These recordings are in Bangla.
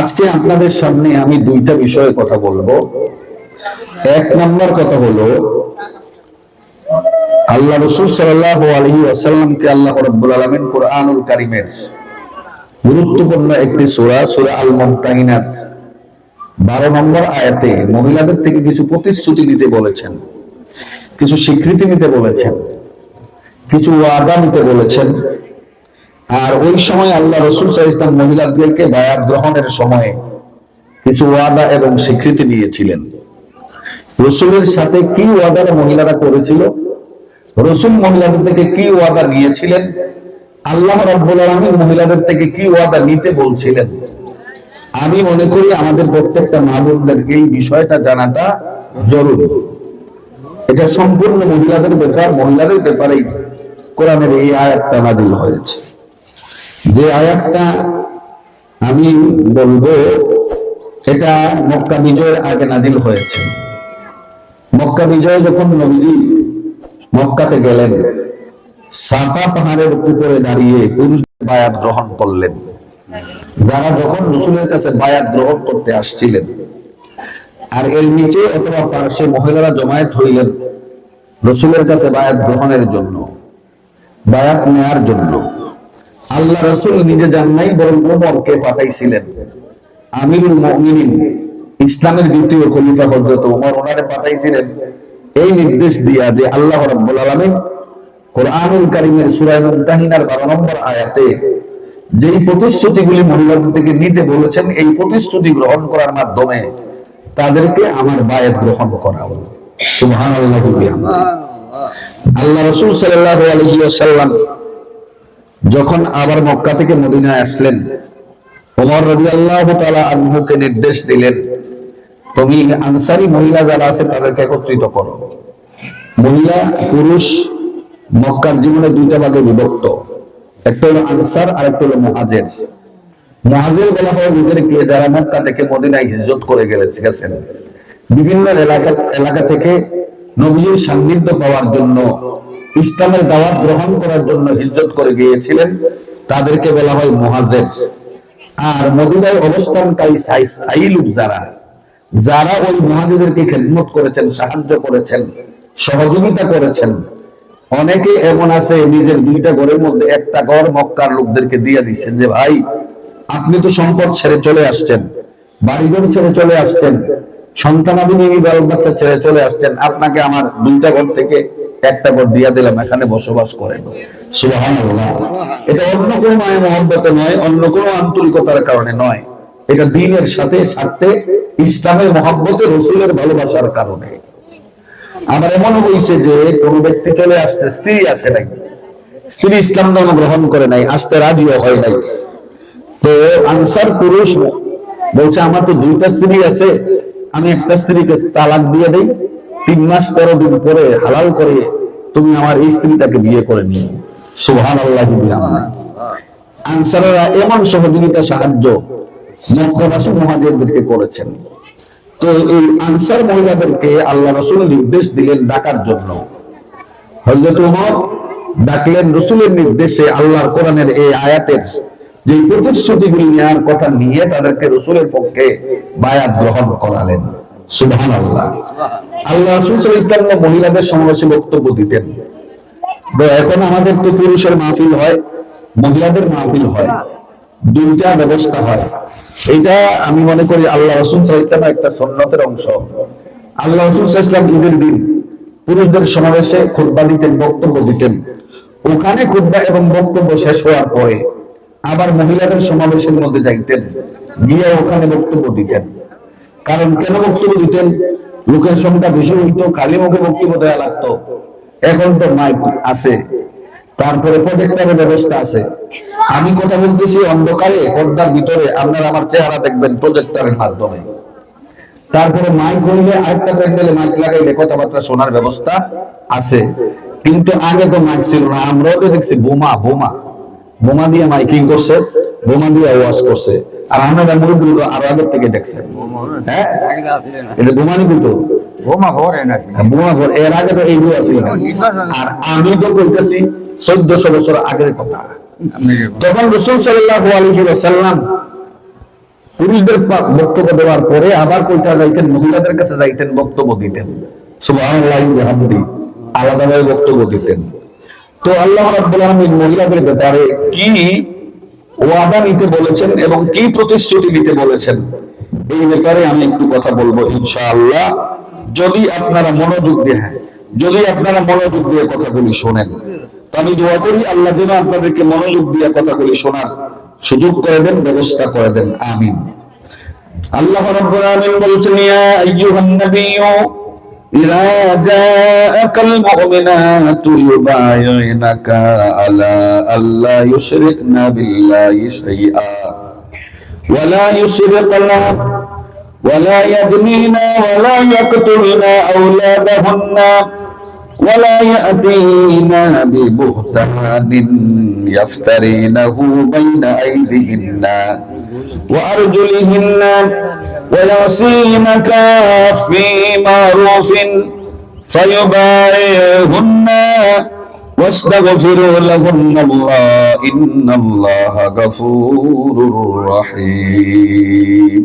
আজকে আপনাদের সামনে আমি দুইটা বিষয়ে কথা বলবো। এক নম্বর কথা হলো, আল্লাহ রাসূল সাল্লাল্লাহু আলাইহি ওয়াসাল্লামকে আল্লাহ রাব্বুল আলামিন কুরআনুল কারীমের গুরুত্বপূর্ণ একটি সূরা সূরা আল মুমতাহিনার 12 নম্বর আয়াতে মহিলাদের থেকে কিছু প্রতিশ্রুতি দিতে বলেছেন, কিছু স্বীকৃতি নিতে বলেছেন, কিছু ওয়াদা নিতে বলেছেন। আর ওই সময় আল্লাহ রাসূল সাল্লাল্লাহু আলাইহি ওয়াসাল্লাম মহিলাদেরকে বায়াত গ্রহণের সময় কিছু ওয়াদা এবং স্বীকৃতি দিয়েছিলেন। রাসূলের সাথে কি ওয়াদা মহিলারা করেছিল, রাসূল মহিলাদের থেকে কি ওয়াদা নিয়েছিলেন, আল্লাহ রাব্বুল আলামিন মহিলাদের থেকে কি ওয়াদা নিতে বলছিলেন, আমি মনে করি আমাদের প্রত্যেকটা মা বোনদের এই বিষয়টা জানাটা জরুরি। এটা সম্পূর্ণ মহিলাদের ব্যাপার, মহিলাদের ব্যাপারেই কোরআনের এই আয়াতটা নাযিল হয়েছে। যে আয়াতটা আমি বলবো এটা মক্কা বিজয়ের আগে নাযিল হয়েছে। মক্কা বিজয়ে যখন নবীজি মক্কাতে গেলেন, সাফা পাহাড়ের উপরে দাঁড়িয়ে পুরুষদের বায়াত গ্রহণ করলেন। যারা যখন রাসূলের কাছে বায়াত গ্রহণ করতে আসছিলেন, আর এর নিচে অথবা পাশে মহিলারা জমায়েত হইলেন রাসূলের কাছে বায়াত গ্রহণের জন্য, বায়াত নেয়ার জন্য। আল্লাহ রাসূল নিজে যান নাই, বরং ওমরকে পাঠাইছিলেন। আমিরুল মুমিনিন, ইসলামের দ্বিতীয় খলিফা হযরত ওমর, ওনারে পাঠাইছিলেন এই নির্দেশ দিয়া যে আল্লাহ রাব্বুল আলামিন কোরআনুল কারীমের সূরা মুমতাহিনার 12 নম্বর আয়াতে যেই প্রতিশ্রুতিগুলি মহিলাদের থেকে নিতে বলেছেন, এই প্রতিশ্রুতি গ্রহণ করার মাধ্যমে তাদেরকে আমার বায়াত গ্রহণ করাও। সুবহানাল্লাহি ওয়া বিহামদিহি। আল্লাহ রাসূল সাল্লাল্লাহু আলাইহি ওয়াসাল্লাম যখন আবার মক্কা থেকে মদিনায় আসলেন, ওমর রাদিয়াল্লাহু তাআলা আনহুকে নির্দেশ দিলেন, তুমি আনসারী মহিলা যারা আছে তাদেরকে একত্রিত করো। মহিলা পুরুষ মক্কার জীবনে দুইটা ভাগে বিভক্ত, একটা হলো আনসার আর একটা হলো মুহাজির। মুহাজির বলা হয় ওদেরকে যারা মক্কা থেকে মদিনায় হিজরত করে গেছেন, বিভিন্ন এলাকা থেকে নবীর সান্নিধ্য পাওয়ার জন্য, ইসলামের দাওয়াত গ্রহণ করার জন্য হিজরত করে গিয়েছিলেন, তাদেরকে বলা হয় মুহাজির। আর মদিনায় অবস্থানকারী স্থায়ী লোক যারা ওই মুহাজিরদেরকে খেদমত করেছেন, সাহায্য করেছেন, সহযোগিতা করেছেন। অনেকে এমন আছে নিজের দুইটা ঘরের মধ্যে একটা ঘর মক্কার লোকদেরকে দিয়ে দিচ্ছেন যে ভাই আপনি তো সম্পদ ছেড়ে চলে আসছেন, বাড়িঘর ছেড়ে চলে আসছেন, সন্তানাদি বাল বাচ্চা ছেড়ে চলে আসছেন, আপনাকে আমার দুইটা ঘর থেকে একটা ঘর দিয়া দিলাম, এখানে বসবাস করেন। সুবহানাল্লাহ। এটা অন্য কোনো মায়া মহব্বতে নয়, অন্য কোনো আন্তরিকতার কারণে নয়, এটা দ্বীনের সাথে সাথে ইসলামের মহব্বতে, রাসূলের ভালোবাসার কারণে। আমার এমন হয়েছে যে কোন ব্যক্তি চলে আসছে, স্ত্রী আসে নাই, স্ত্রী ইসলাম ধর্ম গ্রহণ করে নাই, আসতে রাজিও হয় নাই, তো আনসার পুরুষ বলছে আমার তো দুইটা স্ত্রী আছে, আমি একটা স্ত্রীকে তালাক দিয়ে দেই, 3 মাস 13 দিন পরে হালাল করে তুমি আমার এই স্ত্রীটাকে বিয়ে করে নিও। সুবহানাল্লাহি ওয়া বিহামদিহি। আনসাররা এমন সহযোগিতা সাহায্য মক্কাবাসী মুহাজিরদেরকে করেছেন। তো এই আনসার মহিলাদেরকে আল্লাহ রাসূল নির্দেশ দিলেন ডাকার জন্য। হযরত ওমর ডাকলেন রাসূলের নির্দেশে, আল্লাহর কোরআনের এই আয়াতের যে প্রতিশ্রুতিগুলি নেওয়ার কথা নিয়ে তাদেরকে রাসূলের পক্ষে বায়াত গ্রহণ করালেন। সুবহানাল্লাহ। আল্লাহ রাসূল সাল্লাল্লাহু আলাইহি ওয়াসাল্লাম মহিলাদের সমাবেশে বক্তব্য দিতেন। তো এখন আমাদের তো পুরুষের মাহফিল হয়, মহিলাদের মাহফিল হয়, দুইটা ব্যবস্থা হয়। এটা আমি মনে করি আল্লাহ রাসূল সাল্লাল্লাহু আলাইহি ওয়াসাল্লামের একটা সুন্নতের অংশ। আল্লাহ রাসূল সাল্লাল্লাহু আলাইহি ওয়াসাল্লাম ঈদের দিন পুরুষদের সমাবেশে খুতবা দিতেন, বক্তব্য দিতেন। ওখানে খুতবা এবং বক্তব্য শেষ হওয়ার পরে আবার মহিলাদের সমাবেশের মধ্যে যাইতেন, গিয়ে ওখানে বক্তব্য দিতেন। কারণ কেন বক্তব্য দিতেন? লোকের সংখ্যা বেশি হইতো, খালি মুখে বক্তব্য দেওয়া লাগতো। এখন তো মাইক আছে, তারপরে প্রজেক্টরের ব্যবস্থা আছে। আমি কথা বলতেছি অন্ধকারে, পর্দার ভিতরে, আপনারা আমার চেহারা দেখবেন প্রজেক্টরের মাধ্যমে। তারপরে মাইক হইলে আরেকটা প্যান্ডেলে মাইক লাগাইলে কথাবার্তা শোনার ব্যবস্থা আছে। কিন্তু আগে তো মাইক ছিল না। আমরাও তো দেখছি বোমা দিয়ে মাইকিং করছে, বোমা দিয়ে আওয়াজ করছে। আর আমরা মুরব্বী আরো আগের থেকে দেখছেন, হ্যাঁ এটা বোমানি কিন্তু বোমা ঘর এর আগে তো এইগুলো ছিল। আর আমি তো বলতেছি 1400 বছর আগের কথা। তখন রাসূল সাল্লাল্লাহু আলাইহি ওয়াসাল্লাম পুরুষদের বক্তব্য দেওয়ার পরে আবার কোথায় যাইতেন, মহিলাদের কাছে যাইতেন, বক্তব্য দিতেন। সুবহানাল্লাহি ওয়া বিহামদিহি, আলাদাভাবে বক্তব্য দিতেন। তো আল্লাহ রাব্বুল আলামিন মহিলাদের ব্যাপারে কি ওয়াদা নিতে বলেছেন এবং কি প্রতিশ্রুতি দিতে বলেছেন, এই ব্যাপারে আমি একটু কথা বলবো ইনশাআল্লাহ, যদি আপনারা মনোযোগ দিয়ে কথাগুলি শোনেন। তো আমি দোয়া করি আল্লাহ যেন আপনাদেরকে মনোযোগ দিয়ে কথাগুলি শোনার সুযোগ করে দেন, ব্যবস্থা করে দেন, আমিন। আল্লাহ রাব্বুল আলামিন বলেছেন, ইয়া আইয়ুহান নাবিয়্যু ইযা জাআকাল মুমিনাতু ইউবায়িনাকা আলা আল্লা ইউশরিকনা বিল্লাহি শাইআ ওয়া লা ইউশরিকনা ওয়া লা ইয়াজনিনা ওয়া লা ইয়াকতুলনা আওলাদাহুন্না ওয়া লা ইয়াতিনা বিবুহতানিন ইয়াফতারিনাহু বাইনা আইদিহিন্না ওয়া আরজুলিহিন্না ويعصينك في معروف فيبايعهن واستغفروا لهن الله إن الله غفور رحيم।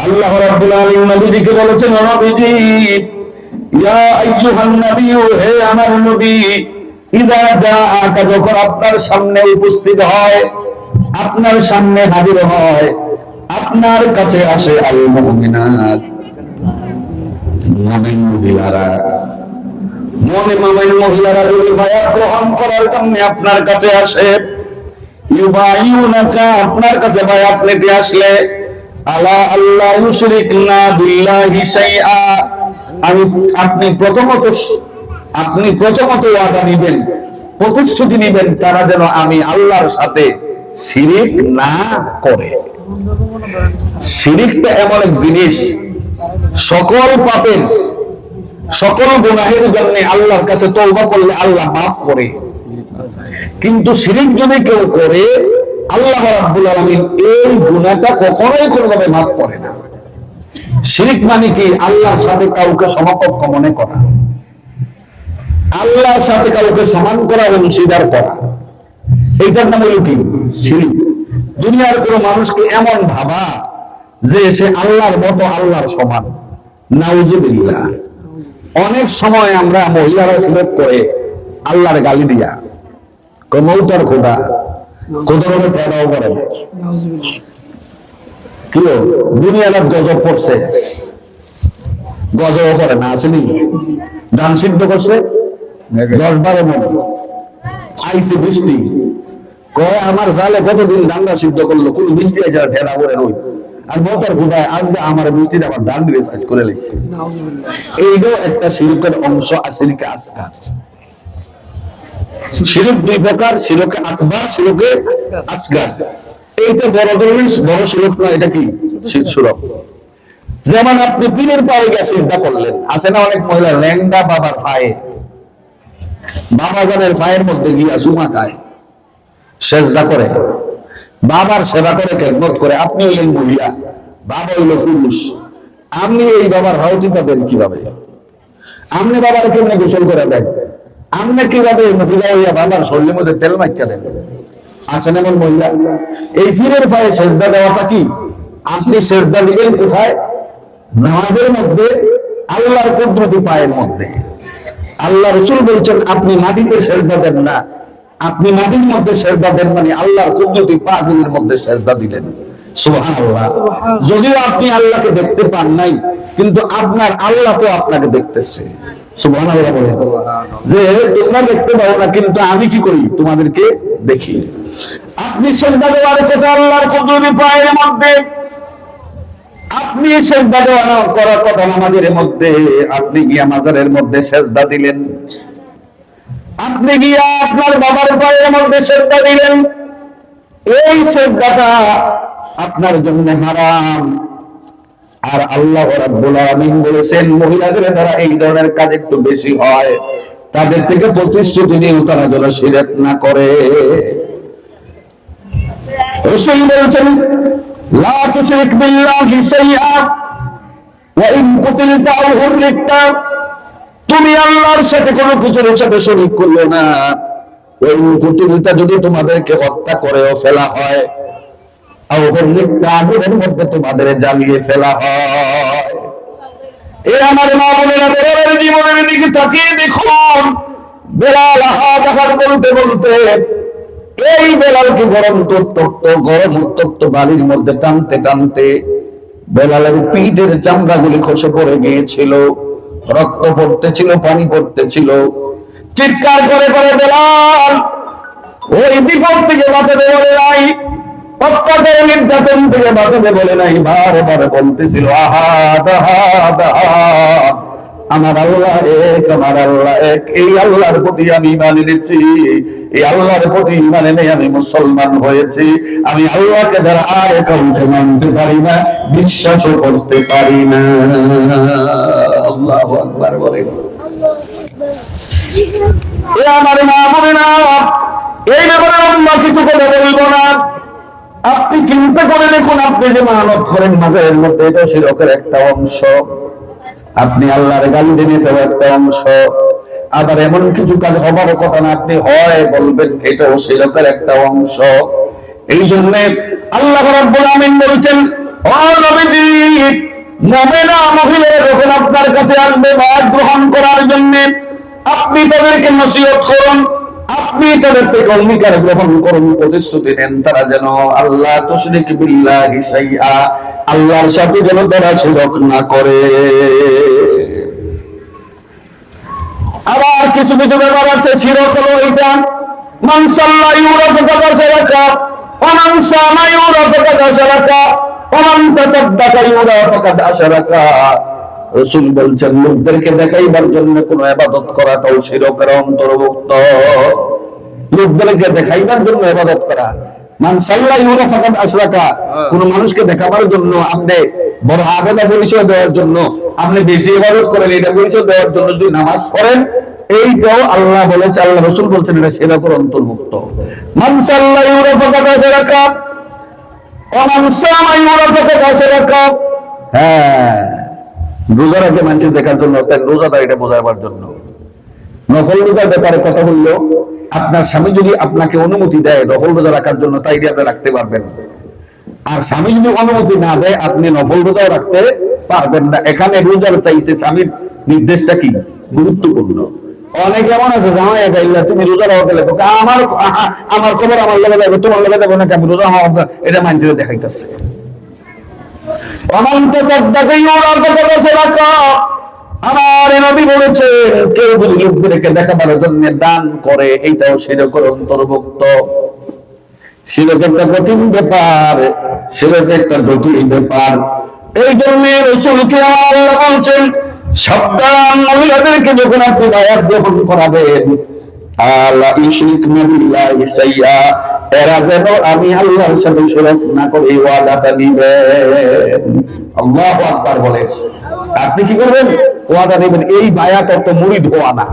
আল্লাহ রাব্বুল আলামিন নবীকে বলেছেন, নবীজি, ইয়া আইয়ুহান নবী, হে আমার নবী, ইযা জাআকা, যখন আপনার সামনে উপস্থিত হয়, আপনার সামনে হাজির হয়, আপনার কাছে আসে আল মুমিনাত, মুমিন মহিলারা, মুমিন মহিলারা যদি বায়াত গ্রহণ করার জন্য আপনার কাছে আসে, ইউবাইউনাকা, আপনার কাছে বায়াত নিতে আসলে, আলা আল্লাহ ইউশরিকনা বিল্লাহি শাইআ, আপনি প্রথমত ওয়াদা নিবেন, প্রতিশ্রুতি নিবেন, তারা যেন আমি আল্লাহর সাথে শিরিক না করে। শিরিকটা এমন এক জিনিস, সকল পাপের, সকল গুনাহের জন্য আল্লাহর কাছে তওবা করলে আল্লাহ মাফ করে, কিন্তু শিরিক যদি কেউ করে আল্লাহ রাব্বুল আলামিন এই গুনাহটা কখনোই কোনোভাবে মাফ করে না। শিরিক মানে কি? আল্লাহর সাথে কাউকে সমকক্ষ মনে করা, আল্লাহর সাথে কাউকে সমান করা, অংশীদার করা, এইটার নাম হলো কি? শিরিক। দুনিয়ার কোন মানুষকে এমন ভাবা যে সে আল্লাহর মতো, আল্লাহর সমান, নাউজুবিল্লাহ। অনেক সময় আমরা মহিলারা শিরক করে আল্লাহর গালি দিয়া, মৌতার খোদা, খোদার পেড়াও করে, কি দুনিয়াটা গজব করছে, গজব করে না, আসেনি? ধান সিদ্ধ করছে 10-12 মন, আইসে বৃষ্টি, কয় আমার জালে কতদিন ধানটা সিদ্ধ করলো, কোন বৃষ্টি আছে ঢেরা করে রই, আর মৌতার খোদায় আজকে আমার বৃষ্টিটা আমার ধান দিয়ে সাইজ করে লাগছে। এইটাও একটা শিরকের অংশ, শিরকে আসগার। শিরক দুই প্রকার, শিরকে আকবার, শিরকে আসগার। এইটা বড় ধরনের বড় শিরক না, এটা কি শিরক। যেমন আপনি পীরের পায়ে গিয়ে সিজদা করলেন, আছে না অনেক মহিলা ল্যাংড়া বাবার পায়ে, বাবা জানের পায়ের মধ্যে গিয়া চুমা খায়, সেজদা করে, বাবার সেবা করে, খেদমত করে। আপনি হইলেন মহিলা, বাবা হইল পুরুষ, আপনি এই বাবার হাউতি পাবেন কিভাবে? আপনি বাবার কেমনে গোসল করে দেন? আপনি কিভাবে মহিলা হইয়া বাবার শরীরের মধ্যে তেল মাখিয়া দেন? আসেন এমন মহিলা। এই পীরের পায়ে সেজদা দেওয়াটা কি? আপনি সেজদা দিলেন কোথায়? নামাজের মধ্যে, আল্লাহর কুদরতি পায়ের মধ্যে। আল্লাহ রাসূল বলছেন আপনি মাটিতে সেজদা দেন না, আপনি মাটির মধ্যে সেজদা দেন, মানে আল্লাহর কুদরতি পাগুলির মধ্যে সেজদা দিলেন। সুবহানাল্লাহ। যদিও আপনি আল্লাহকে দেখতে পান নাই, কিন্তু আপনার আল্লাহ তো আপনাকে দেখতেছে। সুবহানাল্লাহ। যে তোমরা দেখতে পাও না, কিন্তু আমি কি করি? তোমাদেরকে দেখি। আপনি সেজদা দেওয়ার কথা আল্লাহর কুদরতি পায়ের মধ্যে, আপনি সেজদা দেওয়া করার কথা নামাজের মধ্যে, আপনি গিয়া মাজারের মধ্যে সেজদা দিলেন, আপনি গিয়া আপনার বাবার পায়ের মধ্যে সেজদা দিলেন। এই সেজদাটা আপনার জন্য হারাম। আর আল্লাহ রাব্বুল আলামিন বলেছেন মহিলাদের দ্বারা এই ধরনের কাজ একটু বেশি হয়, তাদের থেকে প্রতিশ্রুতি নিয়ে তারা যেন শিরক না করে। রাসূল বলেছেন লা তুশরিক বিল্লাহি শাইআ ওয়া ইন কুতিলতা আও হুররিকতা, তুমি আল্লাহর সাথে কোনো কিছুর সাথে শরীক করবে না। ওই কুতিলতা, যদি তোমাদেরকে হত্যা করেও ফেলা হয়, আগুনের মধ্যে তোমাদের জ্বালিয়ে ফেলা হয়। এ আমার মা বোনেরা, বেলালের জীবনের দিকে তাকিয়ে দেখুন। বেলাল হাহাকার বলতে বলতে এই বেলালকে গরম উত্তপ্ত বালির মধ্যে টানতে টানতে বেলালের পিঠের চামড়াগুলি খসে পড়ে গিয়েছিল, রক্ত পড়তেছিল, পানি পড়তেছিল। চিৎকার করে করে বেলাল ওই বিপদ থেকে বাঁচাতে বলে নাই, অত্যাচার নির্যাতন থেকে বাঁচাতে বলে নাই, বারবার বলতেছিল আহাদ আহাদ আহাদ, আমার আল্লাহ এক, আমার আল্লাহ এক। এই আল্লাহর প্রতি আমি ঈমান এনেছি, এই আল্লাহর প্রতি ঈমান এনে আমি মুসলমান হয়েছি। আমি আল্লাহকে যারা আর একান্তে মানতে পারি না, বিশ্বাসও করতে পারি না। আল্লাহু আকবার বলেন। এ আমার মা বোনেরা, এই ব্যাপারে আমরা কিছু কথা বলবো না। আপনি চিন্তা করে দেখুন, আপনি যে মানত করেন মাজারের মধ্যে, এটা শিরকের একটা অংশ। আপনি আল্লাহর গালি দেন, এটাও একটা অংশ। আবার এমন কিছু কাজ হবার কথা না, আপনি হয় বলবেন, এটাও শিরকের একটা অংশ। এই জন্য আল্লাহ রাব্বুল আমিন বলছেন, ও নবীজি, মুমিনা মহিলারা যখন আপনার কাছে আসবে বায়াত গ্রহণ করার জন্য, আপনি তাদেরকে নসিহত করুন, আপনি তাদের থেকে অঙ্গীকার গ্রহণ করুন, প্রতিশ্রুতি দেন তারা যেন আল্লাহ তুশরিক বিল্লাহি শাইআ, আল্লাহর সাথে যেন তারা শিরক না করে। আবার কিছু কিছু ব্যাপার আছে, শিরক হলো এইটা, মান সাল্লা ইউরা ফাকাদ আশরাকা, ওয়া মান সামা ইউরা ফাকাদ আশরাকা, ওয়া মান তাসাদ্দাকা ইউরা ফাকাদ আশরাকা। রাসূল বলছেন, লোকদেরকে দেখাইবার জন্য কোন ইবাদত করাটাও শিরকের অন্তর্ভুক্ত। লোকদেরকে দেখাইবার জন্য ইবাদত করা, মান সাল্লা ইউরা ফাকাদ আশরাকা, কোন মানুষকে দেখাবার জন্য, আপনি বড় আবেদা পরিচয় দেওয়ার জন্য, আপনি বেশি ইবাদত করেন এটা পরিচয় দেওয়ার জন্য যদি নামাজ পড়েন, এইটাও আল্লাহ বলেছে, আল্লাহ রাসূল বলছেন এটা শিরকের অন্তর্ভুক্ত। মান সাল্লা ইউরা ফাকাদ আশরাকা ওয়া মান সামা ইউরা ফাকাদ আশরাকা। হ্যাঁ, রোজা রাখে মানুষের দেখার জন্য, তাই রোজাটা এটা বোঝাবার জন্য। নফল রোজার ব্যাপারে কথা বললো, আপনার স্বামী যদি আপনাকে অনুমতি দেয় নফল রোজা রাখার জন্য, তাই আপনি রাখতে পারবেন। আর স্বামী যদি অনুমতি না দেয়, আপনি নফল রোজাও রাখতে পারবেন না। এখানে রোজার চাইতে স্বামীর নির্দেশটা কি গুরুত্বপূর্ণ। অনেক এমন আছে, জামাই গাইলা তুমি রোজা রাখো, গেলে তোকে আমার খবর আমার লগে যাবে, তোমার লগে যাবে না, আমি রোজা হওয়া এটা মানুষের দেখাইতেছে। আমার নবী বলেছেন, কেউ যদি লোকদেরকে দেখাবার জন্য দান করে, এইটাও শিরকের অন্তর্ভুক্ত। শিরক একটা কঠিন ব্যাপার, শিরক একটা জটিল ব্যাপার। এই জন্য রাসূলকে আল্লাহ বলছেন, সাবধান, মহিলাদেরকে যখন আপনি বায়াত গ্রহণ করাবেন, আলা ইশরিকনা বিল্লাহি শাইআ, এরা যেন আমি আল্লাহর সাথে শিরক না করে ওয়াদাটা নিবেন। আল্লাহু আকবার বলেন। আপনি কি করবেন? ওয়াদা নেবেন। এই বায়াত অর্থ মুরিদ হওয়া না।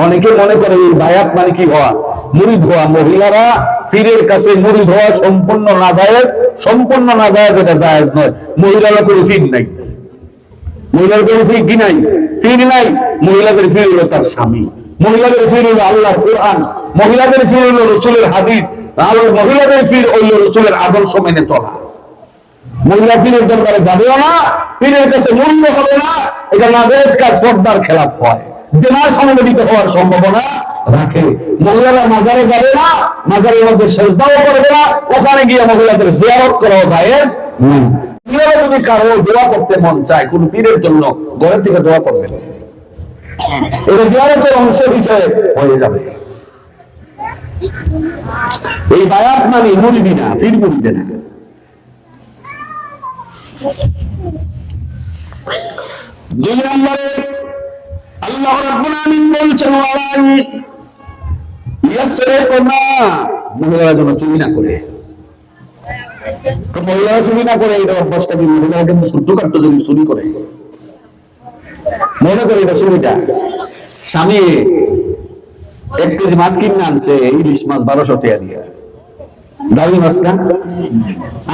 অনেকে মনে করে এই বায়াত মানে কি হওয়া, মুরিদ হওয়া। মহিলারা পীরের কাছে মুরিদ হওয়া সম্পূর্ণ নাজায়েজ, সম্পূর্ণ নাজায়েজ, এটা জায়েজ নয়। মহিলারা কোনো পীর নাই, মহিলার কোনো পীর কি নাই, পীর নাই। মহিলাদের পীর হলো তার স্বামী, মহিলাদের পীর হলো আল্লাহর কোরআন, মহিলাদের পীর হলো রাসূলের হাদিস, আর মহিলাদের পীর হলো রাসূলের আদর্শ মেনে চলা। মহিলা পীরের দরবারে যাবেও না, পীরের কাছে মুরিদ হবে না, এটা নাজায়েজ কাজ, পর্দার খেলাফ হয়, জেনার সংগঠিত হওয়ার সম্ভাবনা রাখে। মহিলারা মাজারে যাবে না, মাজারের মধ্যে সেজদাও করবে না, ওখানে গিয়ে মহিলাদের জিয়ারত করাও জায়েজ নয়। কিভাবে যদি কারো দোয়া করতে মন চায় কোন পীরের জন্য, ঘরের থেকে দোয়া করবেন, এটা জিয়ারতের অংশ হিসেবে হয়ে যাবে। এই বায়াত মানে মুরিদি না, পীর মুরিদি না। দুই নম্বরে আল্লাহ রাব্বুল আমিন বলছেন, মহিলারা যেন চুরি না করে। মহিলারা চুরি না করে, এটা অভ্যাসটা কি? মহিলারা কিন্তু ছোট্টখাট্ট যদি চুরি করে, মনে করে এটা চুরিটা। স্বামী 1 কেজি মাছ কিনে আনছে, ইলিশ মাছ 1200 টাকা দিয়ে, দামি মাছ না,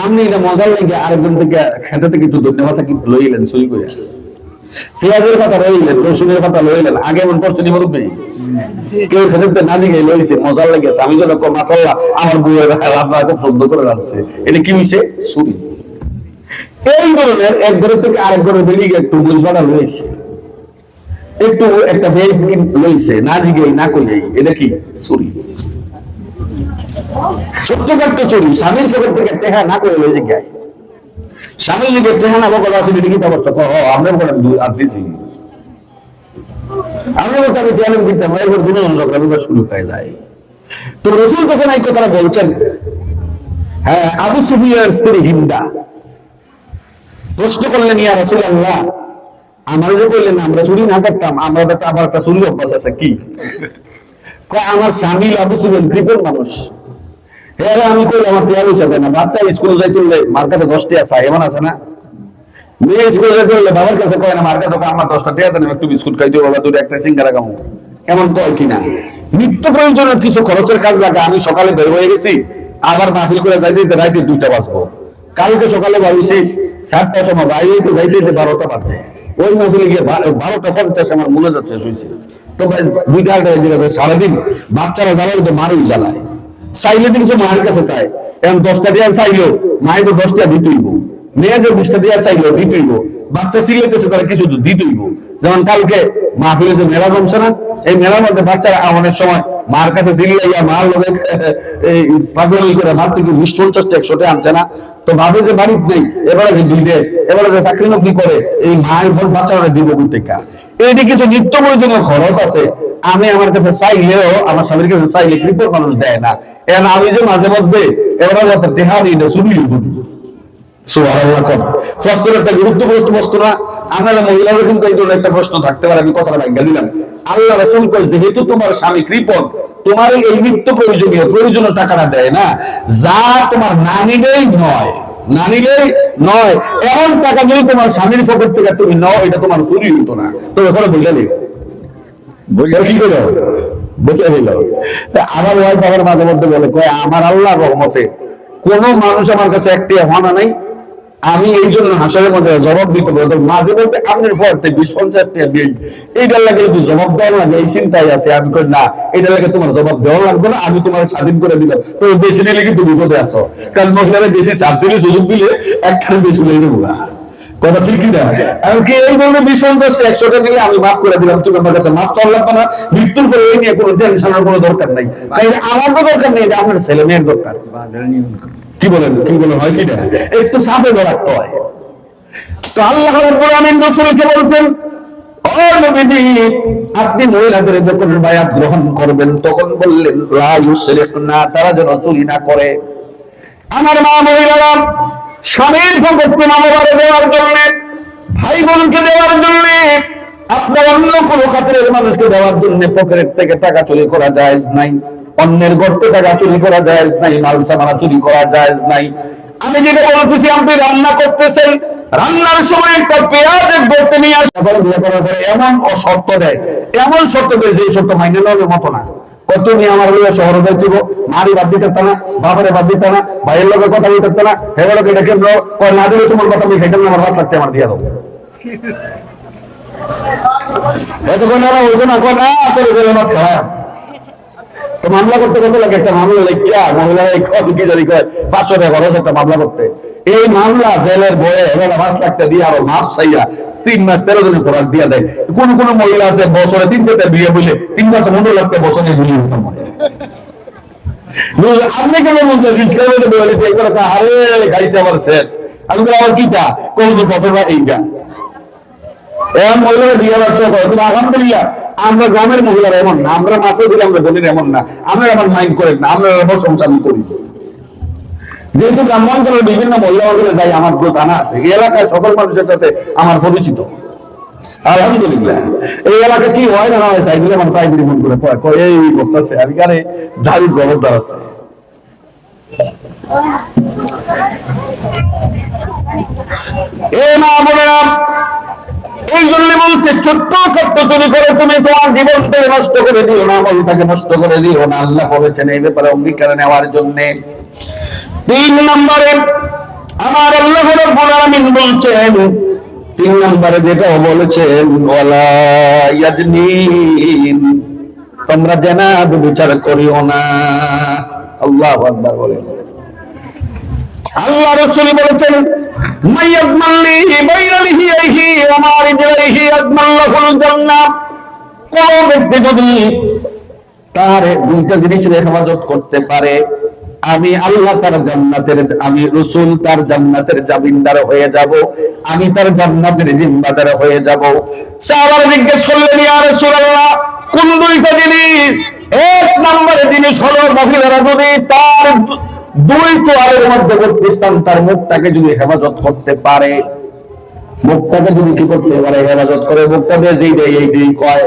আপনি এটা মজার লেগে আরেকজন থেকে খেতে থেকে একটু ধন্যবাদ কি লইলেন চুরি করে। পেঁয়াজের কথা রইলেন, রসুনের কথা রইলেন, আগে মন করছে মুরব্বী কেউ খেতে নাজি গিয়ে লইছে, মজার লেগেছে। আমি যেন মাসাল্লাহ আমার বউয়ের রান্না খুব সুন্দর করে রাখছে, এটা কি হইছে? ছুরি। এই ধরনের এক ঘরের থেকে আরেক ঘরের বেরিয়ে একটু বুঝবাটা রয়েছে, একটু একটা ভেজ লইছে, না জিগেই না কইলেই, এটা কি? ছুরি। ছোট্টখাট্ট চুরি, স্বামীর পকেট থেকে টেহা না করে লই জিগায়, স্বামী যদি টেহা না বকর আছে এটা কি অবস্থা? আমরা বলেন আর দিছি আমরা বলতে আমি জ্ঞান দিতাম, এরপর দুজন ঝগড়া শুরু হয়ে যায়। তো রাসূল তখন এই কথাটা বলছেন। হ্যাঁ, আবু সুফিয়ানের স্ত্রী হিন্দা প্রশ্ন করলেন, ইয়া রাসূলুল্লাহ, আমরা যে বললেন আমরা চুরি না করতাম, আমরা তো আবার একটা চুরি অভ্যাস আছে, কি? আমার স্বামী আবু সুফিয়ান কৃপণ মানুষ। হ্যাঁ, আমি কই আমার টিয়া পয়সা দেয় না, বাচ্চা স্কুলে যাইতে হলে মার কাছে 10 টাকা চাই, এমন আছে না? মেয়ে স্কুলে যেতে হলে বাবার কাছে কয় না, মার কাছে আমার 10টা টাকা দেন, একটু বিস্কুট খাই দিও বাবা, দুটো একটা সিঙ্গারা খাবো, এমন কয় কিনা? নিত্য প্রয়োজনের কিছু খরচের কাজ লাগে। আমি সকালে বের হয়ে গেছি, আবার মাহফিল করে যাইতে রাইতে 2টা বাজবো। কালকে সকালে ভাবিছি 7টার সময় বাইরে যাইতে 12টা বাজছে, ওই মাহফিলে গিয়ে 12:50 আমার মনে যাচ্ছে শুয়েছি। তো ভাই 2টা সারাদিন বাচ্চারা জ্বালায় তো মারই জ্বালায়, চাইলে কিছু মায়ের কাছে চায়, এখন 10টা টাকা চাইলো মায়ের তো 10 টাকা দিতেইব, মেয়ে যে 20টা টাকা চাইলো দিতেইব, বাচ্চা সিলেতেছে তারা কিছু তো দিতেইব। যেমন কালকে মাহফিলে যে মেলা জমছে না, এই মেলার মধ্যে বাচ্চারা আমাদের সময় মার কাছে চিল্লাইয়া মার লোক পাগলামি করে ভাব থেকে 20-50 টাকা 100 টাকা আনছে না। তো ভাবে যে বাড়িতে নেই, এবারে যে বিদেশ, এবারে যে চাকরি নকরি করে, এই মায়ের ফোন বাচ্চারা দিব কোথেকে? এইটি কিছু নিত্য প্রয়োজনীয় খরচ আছে, আমি আমার কাছে চাইলেও আমার স্বামীর কাছে চাইলে কৃপণ মানুষ দেয় না। এখন আমি যে মাঝে মধ্যে এবারে দেহারি এটা শুনি প্রশ্নের একটা গুরুত্বপূর্ণ প্রশ্ন না? আপনারা মহিলাদের কিন্তু এই ধরনের একটা প্রশ্ন থাকতে পারে, আমি কথাটা ব্যাখ্যা দিলাম। আল্লাহ রাসূল কয়, যেহেতু তোমার স্বামী কৃপণ, তোমার এই নিত্য প্রয়োজনীয় টাকাটা দেয় না, যা তোমার না নিলেই নয়, এমন টাকা যদি তোমার স্বামীর পকেট থেকে তুমি নাও, এটা তোমার চুরি হতো না। তো এখানে বললে কি করে বলে হইল? আমার ওয়াইফ আমার মাঝে মধ্যে বলে, কয় আমার আল্লাহর রহমতে কোন মানুষ আমার কাছে একটি হনা নাই, আমি এই জন্য হাসরের মধ্যে জবাব দিতে পারবো। মাঝে মধ্যে আপনার পড়তে 20-50 টাকা দিই, এইটার লাগে যদি জবাব দেওয়া লাগে এই চিন্তায় আছে। আমি কই না, এটার লাগে তোমার জবাব দেওয়া লাগবে না, আমি তোমার স্বাধীন করে দিলাম। তো বেশি নিলে কিন্তু বিপদে আছো, কারণ মহিলারা বেশি চাপ দিলে সুযোগ দিলে একখানে বেশি লেগে দেবো না। কথা ঠিক কিনা? এমনকি এই বলবে 20-50 টাকা 100 টাকা দিলে আমি মাফ করে দিলাম, তুমি আমার কাছে মাফ চাওয়া লাগবে না, মৃত্যুর পরে এই নিয়ে কোনো টেনশনের কোনো দরকার নাই। আমার তো দরকার নেই, এটা আপনার ছেলে মেয়ের দরকার। কি বলেন হয় কিনা? একটু সাফে রাখতে হয়। তো আল্লাহ রাব্বুল আমিন রাসূলকে বলছেন, ও নবীজি, আপনি মহিলাদের যখন বায়াত গ্রহণ করবেন তখন বললেন লা ইউসরিফনা, তারা যেন চুরি না করে। আমার মা মহিলারা স্বামীর পক্ষে মামলারে দেওয়ার জন্য, ভাই বোনকে দেওয়ার জন্য, আপনার অন্য কোনো খাতিরের মানুষকে দেওয়ার জন্য পকেট থেকে টাকা চুরি করা জায়েজ নাই, অন্যের গর্তে টাকা চুরি করা জায়েজ নাই, মাল সামানা চুরি করা জায়েজ নাই। আমি যেটা বলতেছি, আপনি রান্না করতেছেন, রান্নার সময় একটা পেঁয়াজের গর্তে নিয়ে এমন শর্ত দেয়, যে শর্ত মাইনে নেওয়ার মতো না। কত নিয়ে আমার শহরে যাইতেব, মারি বাদ দিতে না, বাবারে বাদ দিতে না, ভাইয়ের লোকের কথা বলতে না, হেগুলোকে ডেকে না দিলে তোমার কথা আমি খাইতাম না, আমার ভাত লাগতে আমার দিয়ে দেবো। মামলা করতে কত লাগে? একটা মামলা লেখিয়া মহিলারা 500 টাকা খরচ একটা মামলা করতে। এই মামলা জেলের বয়ে 5 লাখ টাকা দিয়ে আরো মাপ চাইয়া 3 মাস 13 দিনের খরচ দিয়ে দেয়। কোন কোন মহিলা আছে বছরে 3-4টা বিয়ে বলে 3 মাসে 15 লাখ টাকা বছরে বিয়ে হতাম। আপনি কেন বলছেন রিস্কা বলে একবার আরে খাইছে আমার শেষ, আমি আবার কিটা কোন কথা এইটা মহিলারা বিয়ে ব্যবসা করে। কিন্তু আলহামদুলিল্লাহ আমরা গ্রামের মহিলারা এমন না, আমরা মাসে ছিলাম, আমরা বোনের এমন না, আমরা আমার মাইন্ড করেন না, আমরা সংসার করি। যেহেতু গ্রামাঞ্চলের বিভিন্ন মহিলা অঞ্চলে যাই, আমার দুটো থানা আছে, এই এলাকায় সকল মানুষের সাথে আমার পরিচিত আলহামদুলিল্লাহ। এই এলাকা কি হয় না হয় সাইকেলে আমার প্রাইমারি ফোন করে এই করতেছে, আমি কারে দাঁড়িয়ে খবরদার আছে। এই জন্য বলছে ছোট্ট ছোট্ট চুরি করে তুমি তোমার জীবনটাকে নষ্ট করে দিও না, আমলটাকে নষ্ট করে দিও না। আল্লাহ বলেছেন এই ব্যাপারে অঙ্গীকার নেওয়ার জন্য। 3 নম্বরে আমার আল্লাহ রাব্বুল আলামিন বলছেন তিন নম্বরে যেটা বলেছেন ওয়ালা ইয়াজনিন, তোমরা জেনা ব্যভিচার করিও না। আল্লাহু আকবার বলেন। আল্লাহ রাসূল বলেছেন মাইয়াদমাল্লি বাইনা লিহিয়াইহি ওয়া মা রিজলাইহি আদমাল্লাহুল জান্নাহ, কোন ব্যক্তি যদি তার দুইটা জিনিসের হেফাজত করতে পারে, আমি আল্লাহ তার জান্নাতের, আমি রাসূল তার জান্নাতের জামিনদার হয়ে যাব, আমি তার জান্নাতের জিম্মাদার হয়ে যাব। সাহাবারা জিজ্ঞেস করলেন ইয়া রাসূলুল্লাহ কোন দুইটা জিনিস? এক নম্বরের জিনিস হলো মহিলারা যদি তার দুই চোয়ালের মধ্যবর্তী স্থান তার মুখটাকে যদি হেফাজত করতে পারে, মুখটাকে যদি কি করতে পারে, হেফাজত করে, মুখটা দিয়ে যেই দেয় এই দিয়ে কয়।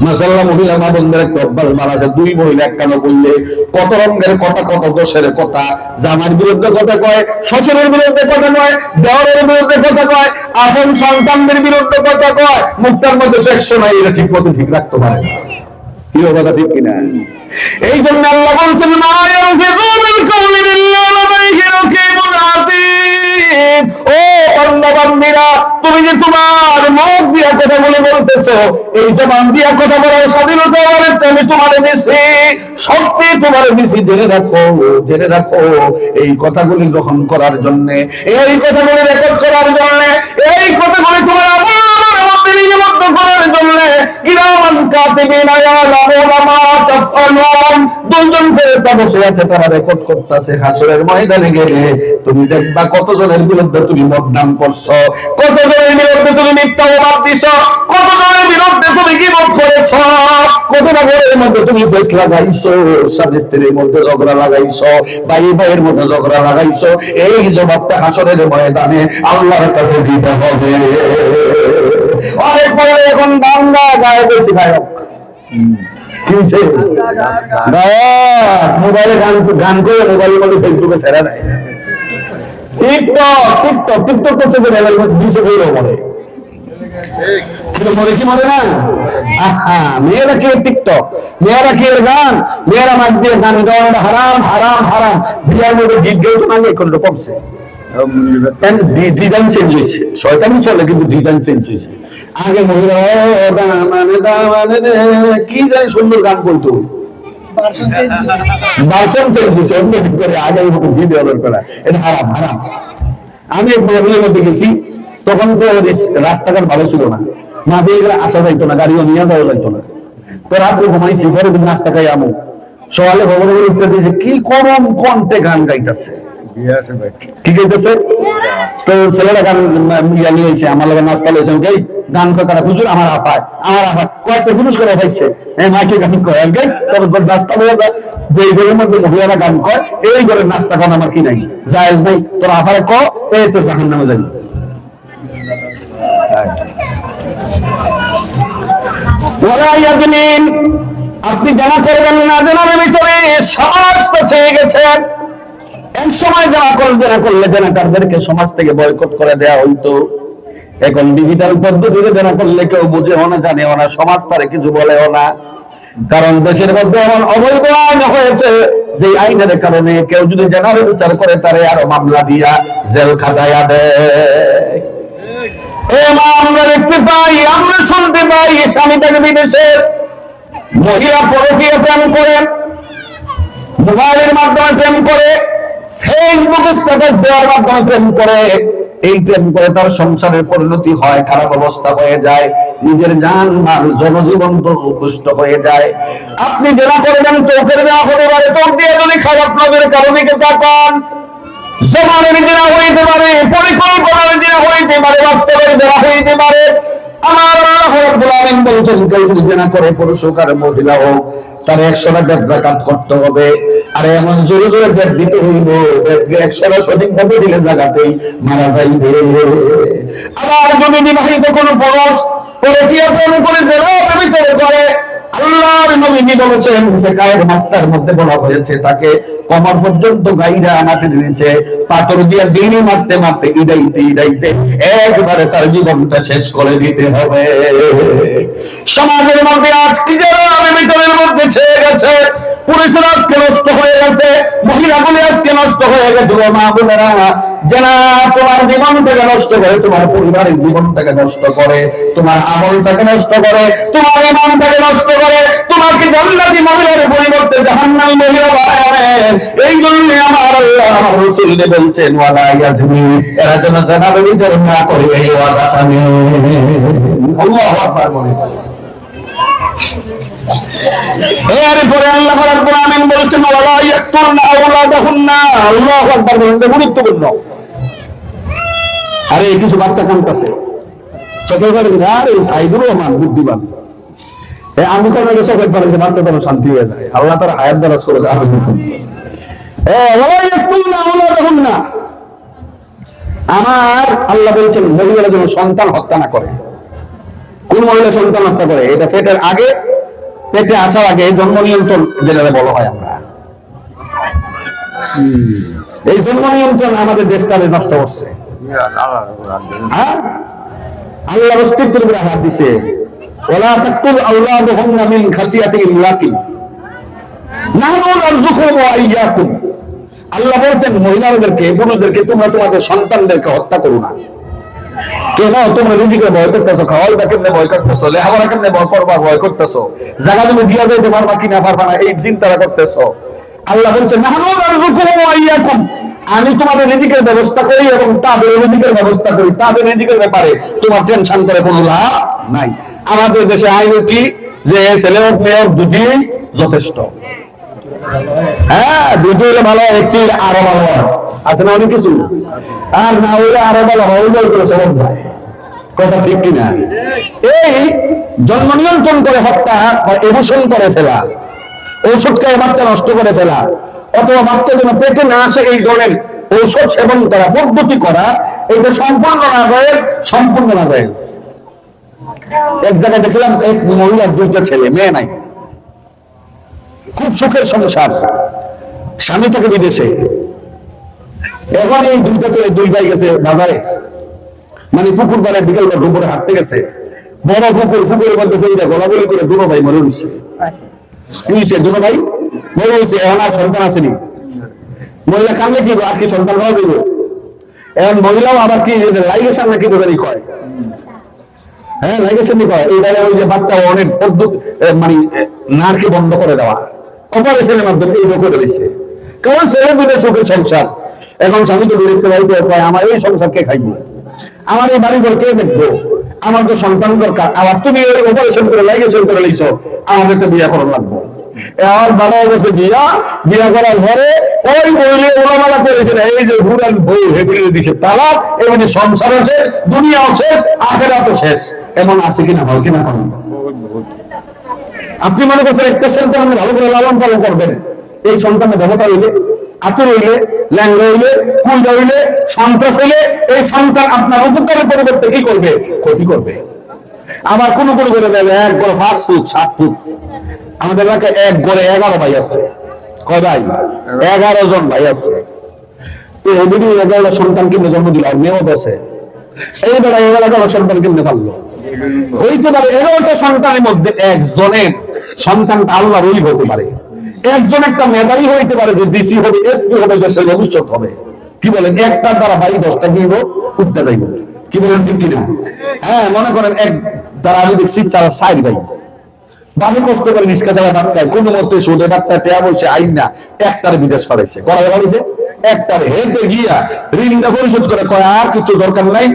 মাশাআল্লাহ, মহিলা মা বোনদের একটা অভ্যাস বানাছে, দুই মহিলা একখানে বললে কত রঙের কথা, কত দোষের কথা, জামার বিরুদ্ধে কথা কয়, শ্বশুরের বিরুদ্ধে কথা কয়, দেওরের বিরুদ্ধে কথা কয়, আপন সন্তানদের বিরুদ্ধে কথা কয়, মুখটার মধ্যে টেকসো নাই, এটা ঠিক মতো ঠিক রাখতে পারে না। কি কথা ঠিক কিনা? এই জন্য আল্লাহ বলছেন মা ইয়ারফিযু বিল কাওলি বিল্লাহি লাদাইহি রাকীবুন আতীদ। ও বান্দা বান্দীরা, তুমি যে তোমার মুখ দিয়া কথা বলতেছো, এই জবান দিয়া কথা বলার স্বাধীনতা আমি তোমারে দিছি, শক্তি তোমারে দিছি, জেনে রাখো, জেনে রাখো। এই কথাগুলি গ্রহণ করার জন্য, এই কথাগুলি রেকর্ড করার জন্য, এই কথাগুলি তোমার আমার মধ্যে নিযুক্ত করার জন্য কিরামান কাতিবিনা ইয়ালামুনা মা তাফআলুন, দুইজন ফেরেশতা বসে আছে, তারা রেকর্ড করতেছে। হাসরের ময়দানে গেলে তুমি দেখবা কতজনের বিরুদ্ধে তুমি বদনাম করছো, কতজনের বিরুদ্ধে তুমি মিথ্যা অপবাদ দিছো, কতজনের বিরুদ্ধে তুমি গীবত করেছো, কতটা ঘরের মধ্যে তুমি ফেস লাগাইছো, স্বামী স্ত্রীর মধ্যে ঝগড়া লাগাইছো, ভাই ভাইয়ের মধ্যে ঝগড়া লাগাইছো। এই জবাবটা হাসরের ময়দানে আল্লাহর কাছে দিতে হবে। অনেক মহিলা এখন গান গায়ে বেশি গায়ক, মোবাইলে গান করে মোবাইলের মধ্যে ফেসবুকে ছেড়ে দেয়, টিকটক টিকটক টিকটক করতে দিছে মরে, মরে কি মরে না? মেয়েরা কি টিকটক, মেয়েরা কি গান, মেয়েরা মাঠ দিয়ে গান গাওয়া হারাম হারাম হারাম। বিয়ার মধ্যে গীত গেও তো নাকি এখন কমছে, ডিজাইন চেঞ্জ হয়েছে, শয়তানি চলে কিন্তু ডিজাইন চেঞ্জ হয়েছে। আগে মহিলা কি জানি সুন্দর গান বলতো, আমি প্রবলেমের মধ্যে গেছি, তখন তো রাস্তাঘাট ভালো ছিল না, না দিয়ে আসা যাইতো না, গাড়িও নিয়ে যাওয়া যাইতো না। তো রাত্রে ঘুমাইছি, পরের দিন নাস্তা খাই আমু, সকালে খবর উঠতে দিয়েছে কি করম কণ্ঠে গান গাইতেছে, কি গাইতেছে। তো ছেলেরা গান ইয়া নিয়েছে, আমার লোক নাস্তা লেগেছে, ওকে গান কারা হুজুর আমার আপায়, আমার আপায় কয়েকটা পুরুষ করে খাইছে, মাকে গান কয় তখন নাস্তা হয়ে যায়। যে ঘরের মধ্যে মহিলারা গান কয়, এই ঘরের নাস্তা গান আমার কি নাই, জায়েজ নাই, তোর আপারে ক, এই তো জাহান্নামে যাবি। আপনি জানা করবেন না, জানার ভিতরে সমাজ তো ছেয়ে গেছে। এক সময় যারা করলে জেনাকারদেরকে সমাজ থেকে বয়কট করে দেওয়া হইতো, এখন ডিজিটাল পদ্ধতিতে জেনা করলে কেউ বুঝেও না, জানেও না, সমাজ তারে কিছু বলেও না। কারণ দেশের মধ্যে এমন অবৈধ আইন হয়েছে যে আইনের কারণে কেউ যদি জেনার বিচার করে তারে আরো মামলা দিয়া জেল খাটাইয়া দেয়। আমরা দেখতে পাই, আমরা শুনতে পাই, স্বামী থেকে বিদেশের মহিলা পরকীয়া প্রেম করে, মোবাইলের মাধ্যমে প্রেম করে, ফেসবুকে স্ট্যাটাস দেওয়ার মাধ্যমে প্রেম করে। এই প্রেম করে তার সংসারের পরিণতি হয়, খারাপ অবস্থা হয়ে যায়, নিজের জান মাল জনজীবন দুষ্ট হয়ে যায়। আপনি যেটা করবেন চোখের দেওয়া হতে পারে, চোখ দিয়ে যদি খারাপ নজরের কারো দিকে তাকান, জমানের দেওয়া হইতে পারে, পরিকল্পনার দেওয়া হইতে পারে, বাস্তবের দেওয়া হইতে পারে। আমার আল্লাহ রাব্বুল আলামিন বলছেন কেউ যদি জেনা করে, পুরুষ হোক আর মহিলা হোক, তার 100টা বেদ করতে হবে। আর এমন জোরে জোরে বেদ দিতে হইব, 100টা সঠিকভাবে দিলে জায়গাতেই মারা যাইবে। আবার যদি বিবাহিত কোন পুরুষ পরকীয়া প্রেম করে জেনা ব্যভিচার করে, আল্লাহর নবী বলেছেন যে কায়ের মাস্টার মধ্যে বলা হয়েছে তাকে কমর পর্যন্ত গাইরা মাটির নিচে পাথর দিয়ে দিনে মারতে মারতে ইডাইতে একবারে তার জীবনটা শেষ করে দিতে হবে। সমাজের মধ্যে আজকে যারা ব্যভিচারের মধ্যে ছেয়ে গেছে, পুরুষেরা আজকে নষ্ট হয়ে গেছে, মহিলাগুলি আজকে নষ্ট হয়ে গেছে। মা বোনেরা, যারা তোমার জীবনটাকে নষ্ট করে, তোমার পরিবারের জীবনটাকে নষ্ট করে, তোমার আমলটাকে নষ্ট করে, তোমার ইমানটাকে নষ্ট করে, তোমাকে জান্নাতি মহিলার পরিবর্তে জাহান্নামী মহিলা বানাবেন। এই জন্য আমার আল্লাহ আমার রাসূল বলছেন ওয়ালা ইয়াজনি, এরা যেন জানা ব্যভিচার না করে এই ওয়াদাটা নেন। আল্লাহু আকবার বলেন। এরপরে আল্লাহ রাব্বুল আলামিন বলেছেন ওয়ালা ইয়াকতুলনা আওলাদাহুন্না। আল্লাহু আকবার বলেন, গুরুত্বপূর্ণ। আরে কিছু বাচ্চা কাঁদতেছে, চোখে করে আরে সাইদুর রহমান বুদ্ধিমান, আমি কোনো চোখে পড়েছে, বাচ্চা তো শান্তি হয়ে যায়। আল্লাহ তার হায়াত দারাজ করে দেয়। ওয়ালা ইয়াকতুলনা আওলাদাহুন্না, আমার আল্লাহ বলছেন মহিলারা যেন সন্তান হত্যা না করে। কোন মহিলা সন্তান হত্যা করে? এটা পেটের আগে, পেটে আসার আগে জন্ম নিয়ন্ত্রণ যেটা বলা হয় আমরা, এই জন্ম নিয়ন্ত্রণ আমাদের দেশটাকে নষ্ট করছে। হ্যাঁ, আল্লাহ অস্তিত্বের উপরে হাত দিছে। ওয়ালা তাকতুল আওলাদাহুন্না মিন খাসিয়াতি ইমলাকিন নাহনু নারযুকুহুম ওয়া ইয়্যাকুম। আল্লাহ বলছেন মহিলাদেরকে, পুরুষদেরকে, তোমরা তোমাদের সন্তানদেরকে হত্যা করো না। কেন? তোমরা রিজিকের ভয় করতেছো, খাওয়াইবা কেমনে ভয় করতেছো, লেখাপড়া কেমনে ভয় করবা ভয় করতেছো, জায়গা তুমি দিয়া যাইতে পারবা কিনা পারবা না এই চিন্তাটা করতেছো। আল্লাহ বলছেন নাহনু নারযুকুহুম ওয়া ইয়্যাকুম, আমি তোমাদের রিজিকের ব্যবস্থা করি এবং তাদের রিজিকের ব্যবস্থা করি। তাদের রিজিকের ব্যাপারে তোমার টেনশন করে কোনো লাভ নাই। আমাদের দেশে আইন কি যে ছেলে হোক মেয়ে হোক দুটি যথেষ্ট। হ্যাঁ, দুটো হলে ভালো, একটি আরো ভালো আছে না, অনেক কিছু। আর না হইলে আরো ভালো হয়, কথা ঠিক কিনা? এই জন্ম নিয়ন্ত্রণ করে হত্যা, এবসন করে ফেলা, ঔষধ খেয়ে বাচ্চা নষ্ট করে ফেলা, অথবা বাচ্চা যেন পেটে না আসে এই ধরনের ঔষধ সেবন করা, পদ্ধতি করা, এটা সম্পূর্ণ নাজায়েজ, সম্পূর্ণ নাজায়েজ। এক জায়গায় দেখলাম এক মহিলার দুইটা ছেলে, মেয়ে নাই, খুব সুখের সংসার, স্বামী থাকে বিদেশে। এখন এই দুইটা ছেলে দুই ভাই গেছে বাজারে, মানে পুকুর পাড়ে বিকেল বা দুপুরে হাঁটতে গেছে। বড় পুকুর, পুকুরের মধ্যে ফেলে গোলাগুলি করে দুটো ভাই মরে উঠছে। দুটো ভাই মরে উঠছে। এখন আর সন্তান আসেনি। মহিলা কানলে কি আর কি সন্তান হওয়া দেব? এখন মহিলাও আবার কি লাইগেশন নাকি বোঝানি কয়, হ্যাঁ লাইগেশন কয়। এইবারে ওই যে বাচ্চা অনেক পদ্ধতি, মানে নারকে বন্ধ করে দেওয়া, অপারেশনের মাধ্যমে এই করে দিচ্ছে। কারণ ছেলে দুটো সুখের সংসার। এখন স্বামী তো বিরক্ত বাড়িতে কয় আমার এই সংসার কে খাইবো, আমার এই বাড়ি ঘর কে দেখবো, আমার তো সন্তান দরকার। আবার তুমি ওই অপারেশন করে লাইগেশন করে লিখছো, আমাদের তো বিয়া করা লাগবে। আর বাবা বসে বিয়া করার ঘরে ওই বইলে ওলামালা করেছে না, এই যে ঘুরান বই হেগুলি দিচ্ছে তালাক, এমনি সংসার আছে, দুনিয়াও শেষ, আখেরাতও শেষ। এমন আছে কিনা, হয় কিনা? আপনি মনে করছেন একটা সন্তান আপনি ভালো করে লালন পালন করবেন, এই সন্তানের দেবতা হইলে, আতুর হইলে, ল্যাংড়া হইলে, কুইডা হইলে, সন্ত্রাস হইলে, এই সন্তান আপনার উপকারের পরিবর্তে কি করবে? ক্ষতি করবে। আবার কোন কোন করে দেবে এক গড়ে 5 ফুট 7 ফুট। আমাদের এলাকায় এক গড়ে 11 ভাই আছে। কয় ভাই? 11 জন ভাই আছে। 11টা সন্তান কিনে জন্ম দিল, আর মেয়েও আছে। এই বেলা 11টা সন্তান কিনতে পারলো। হইতে পারে 11টা সন্তানের মধ্যে একজনের সন্তানটা আল্লাহর ওলি হতে পারে, একজন একটা মেধাবী হইতে পারে, যে ডিসি হবে, এসপি হবে, দেশের ভবিষ্যৎ হবে। কি বলেন? একটার দ্বারা ভাই 10টা কিনবো, উঠতে যাইব। কি বলেন ঠিক কিনা? হ্যাঁ, মনে করেন এক দ্বারা আমি দেখছি 4 ভাই ভালো কষ্ট করে নিষ্কা চালা ভাত খায়, কোন মতে সুদে ভাতটা টেয়া বলছে আইন না, একটার বিদেশ পাঠাইছে, করা পাঠাইছে একটার হেঁটে গিয়া ঋণটা পরিশোধ করে কয় আর কিছু দরকার নাই,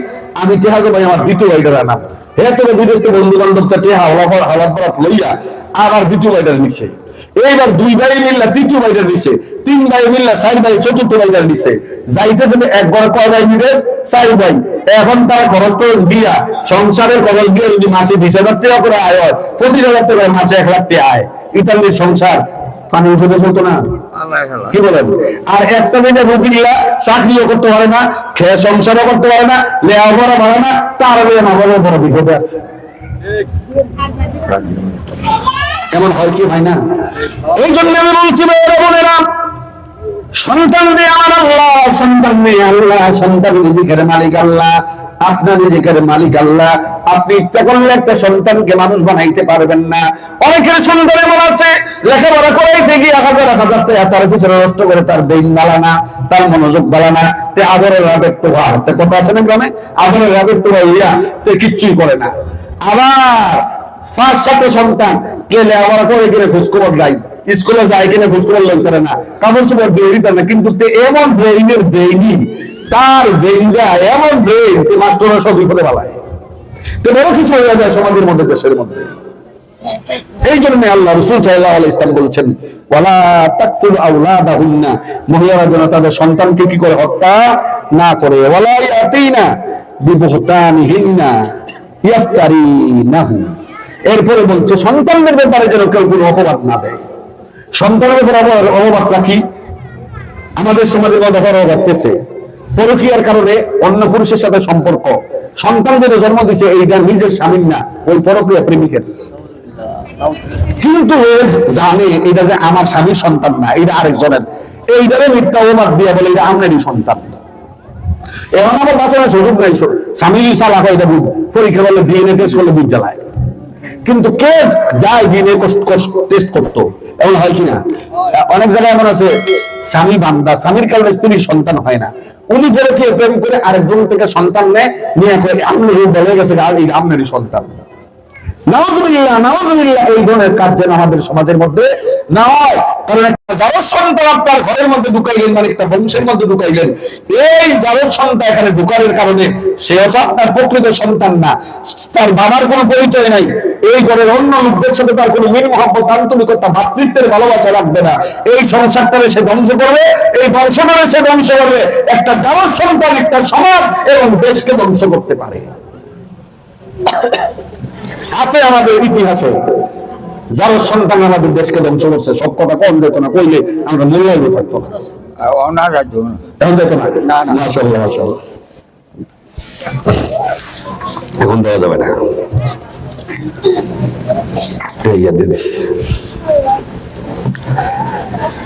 আমি টেহা ভাই আমার দ্বিতীয় ভাইটার আনাম। হেঁটে বিদেশ থেকে বন্ধু বান্ধবটা টেহা হাওয়া পরাত লইয়া আবার দ্বিতীয় ভাইটার নিচ্ছে। এইবার 2 ভাই মিললা তৃতীয় ভাইটার নিচ্ছে, 3 ভাই মিললা 4 ভাই চতুর্থ ভাইটার নিচ্ছে। যাইতেছে এক ঘরে কয় ভাই মিলে? 4 ভাই। এখন তারা খরচ টরচ দিয়া, সংসারের খরচ দিয়ে যদি মাসে 20,000 টাকা করে আয় হয়, 25,000 টাকা মাসে 1 লাখ টাকা আয়, ইতালির সংসার পানি উঠে চলতো না? কি বলেন? আর একটা দিনে রুগীরা চাকরিও করতে পারে না, খেয়ে সংসারও করতে পারে না, লেখাপড়া পারে না, তার বড় বিপদে আছে। এমন হয় কি হয় না? এই জন্য আমি বলছি বোনেরা, সন্তান দিয়ে আমার আল্লাহ, সন্তান নেই আল্লাহ, সন্তান রিজিকের মালিক আল্লাহ, আপনার রিজিকের মালিক আল্লাহ। আপনি ইচ্ছা করলে একটা সন্তানকে মানুষ বানাইতে পারবেন না। অনেকের সন্তান এমন আছে লেখাপড়া করাইতে গিয়ে হাজার হাজার টাকা তার পিছনে নষ্ট করে, তার ব্রেইন বালানা, তার মনোযোগ বালানা, তে আদরের রাবের তো হাতে কথা আছে না গ্রামে, আদরের রাবের তো ইয়া তে কিচ্ছুই করে না। আবার 5-7 সন্তান গেলে আবার করে কিনে খোঁজখবর নাই, স্কুলে যায় কিনা খোঁজখবর লোক করে না, কাপড় চোপড় বেরি না, কিন্তু এমন ব্রেইনের ব্রেইনি, তার ব্রেইনটা এমন ব্রেইন মাত্র সবই করে বালায়, তো বড় কিছু হয়ে যায় সমাজের মধ্যে, দেশের মধ্যে। এই জন্য আল্লাহ রাসূল সাল্লাল্লাহু আলাইহি ওয়াসাল্লাম বলছেন, ওয়ালা তাকতুলু আওলাদাহুন্না, মহিলারা যেন তাদের সন্তানকে কি করে হত্যা না করে, ওয়ালা ইয়াতিনা বিবুহতানিহিন্না ইয়াফতারিনাহু। এরপরে বলছে সন্তানদের ব্যাপারে যেন কেউ কোনো অপবাদ না দেয়। সন্তানের ব্যাপারে অপবাদটা কি? আমাদের সমাজের মধ্যে অপবাদ ঘটতেছে, পরকীয়ার কারণে অন্য পুরুষের সাথে সম্পর্ক, সন্তান যেটা জন্ম দিচ্ছে এইটা নিজের স্বামীর না, ওই পরকীয়া প্রেমিকের, কিন্তু জানে এটা যে আমার স্বামীর সন্তান না, এটা আরেকজনের, এইটারে মিথ্যা অপবাদ দিয়া বলে এটা আপনারই সন্তান। এখন আমার বাঁচানোর সুযোগ নাই, স্বামী চালাক, এটা বুঝ পরীক্ষা করলে ডিএনএ টেস্ট করলে বুঝ জ্বালায়, কিন্তু কে যায় ডিএনএ টেস্ট করতো, এমন হয় কিনা? অনেক জায়গায় এমন আছে স্বামী বান্দা, স্বামীর কারণে স্ত্রীর সন্তান হয় না, উনি ফেরে কি প্রেম করে আরেকজন থেকে সন্তান নেয়, নিয়ে আপনার বলে গেছে আপনারই সন্তান। নাউযুবিল্লাহ, নাউযুবিল্লাহ, এই ধরনের কাজ যেন আমাদের সমাজের মধ্যে না হয়। কারণ একটা জারজ সন্তান আপনার ঘরের মধ্যে ঢুকাইলেন, মানে একটা বংশের মধ্যে ঢুকাইলেন, এই জারজ সন্তান এখানে ঢুকানোর কারণে সেও তো আপনার প্রকৃত সন্তান না, তার বাবার কোনো পরিচয় নাই, এই ঘরের অন্য লোকদের সাথে তার কোনো মিল মহব্বত, আন্তরিকতা, ভাতৃত্বের ভালোবাসা রাখবে না, এই সংসারটারে সে ধ্বংস করবে, এই বংশটারে সে ধ্বংস করবে। একটা জারজ সন্তান একটা সমাজ এবং দেশকে ধ্বংস করতে পারে। আছে আমাদের ইতিহাসে যারা সন্তান আমাদের দেশকে ধ্বংস করছে, সব কথা কম যেত না, কইলে আমরা মূল্যায়ন করতো না, এখন দেওয়া যাবে না।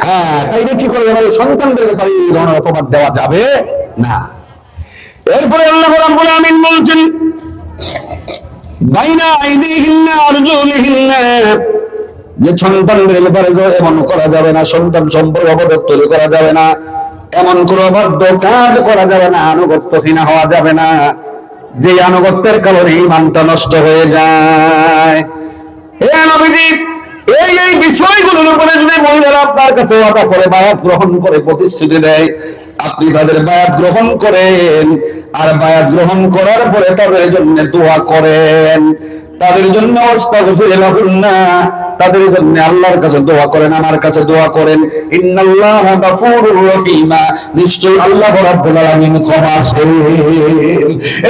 হ্যাঁ, তাই কি করে সন্তানদের ব্যাপারে এই ধরনের অপবাদ দেওয়া যাবে না। এরপরে আল্লাহ রাব্বুল আমিন বলছেন, বাইনা আইদিহিন্না আরজুলিহিন্না, যে সন্তানদের ব্যাপারে এমন করা যাবে না, সন্তান সম্পর্কে অবদত্ত করা যাবে না, এমন কোনো অবাধ্য কাজ করা যাবে না, আনুগত্যহীন হওয়া যাবে না, যে আনুগত্যের কারণে ঈমানটা নষ্ট হয়ে যায়। হে নবীজি, এই বিষয়গুলোর উপরে যদি মহিলারা আপনার কাছে ওয়াদা করে, বায়াত গ্রহণ করে, প্রতিশ্রুতি দেয়, আপনি তাদের বায়াত গ্রহণ করেন, আর বায়াত গ্রহণ করার পরে তাদের জন্য দোয়া করেন, তাদের জন্য তাদের জন্য আল্লাহর কাছে দোয়া করেন, আমার কাছে দোয়া করেন। ইন্নাল্লাহা গাফুরুর রহিম, নিশ্চয়ই আল্লাহ রাব্বুল আলামিন ক্ষমাশীল।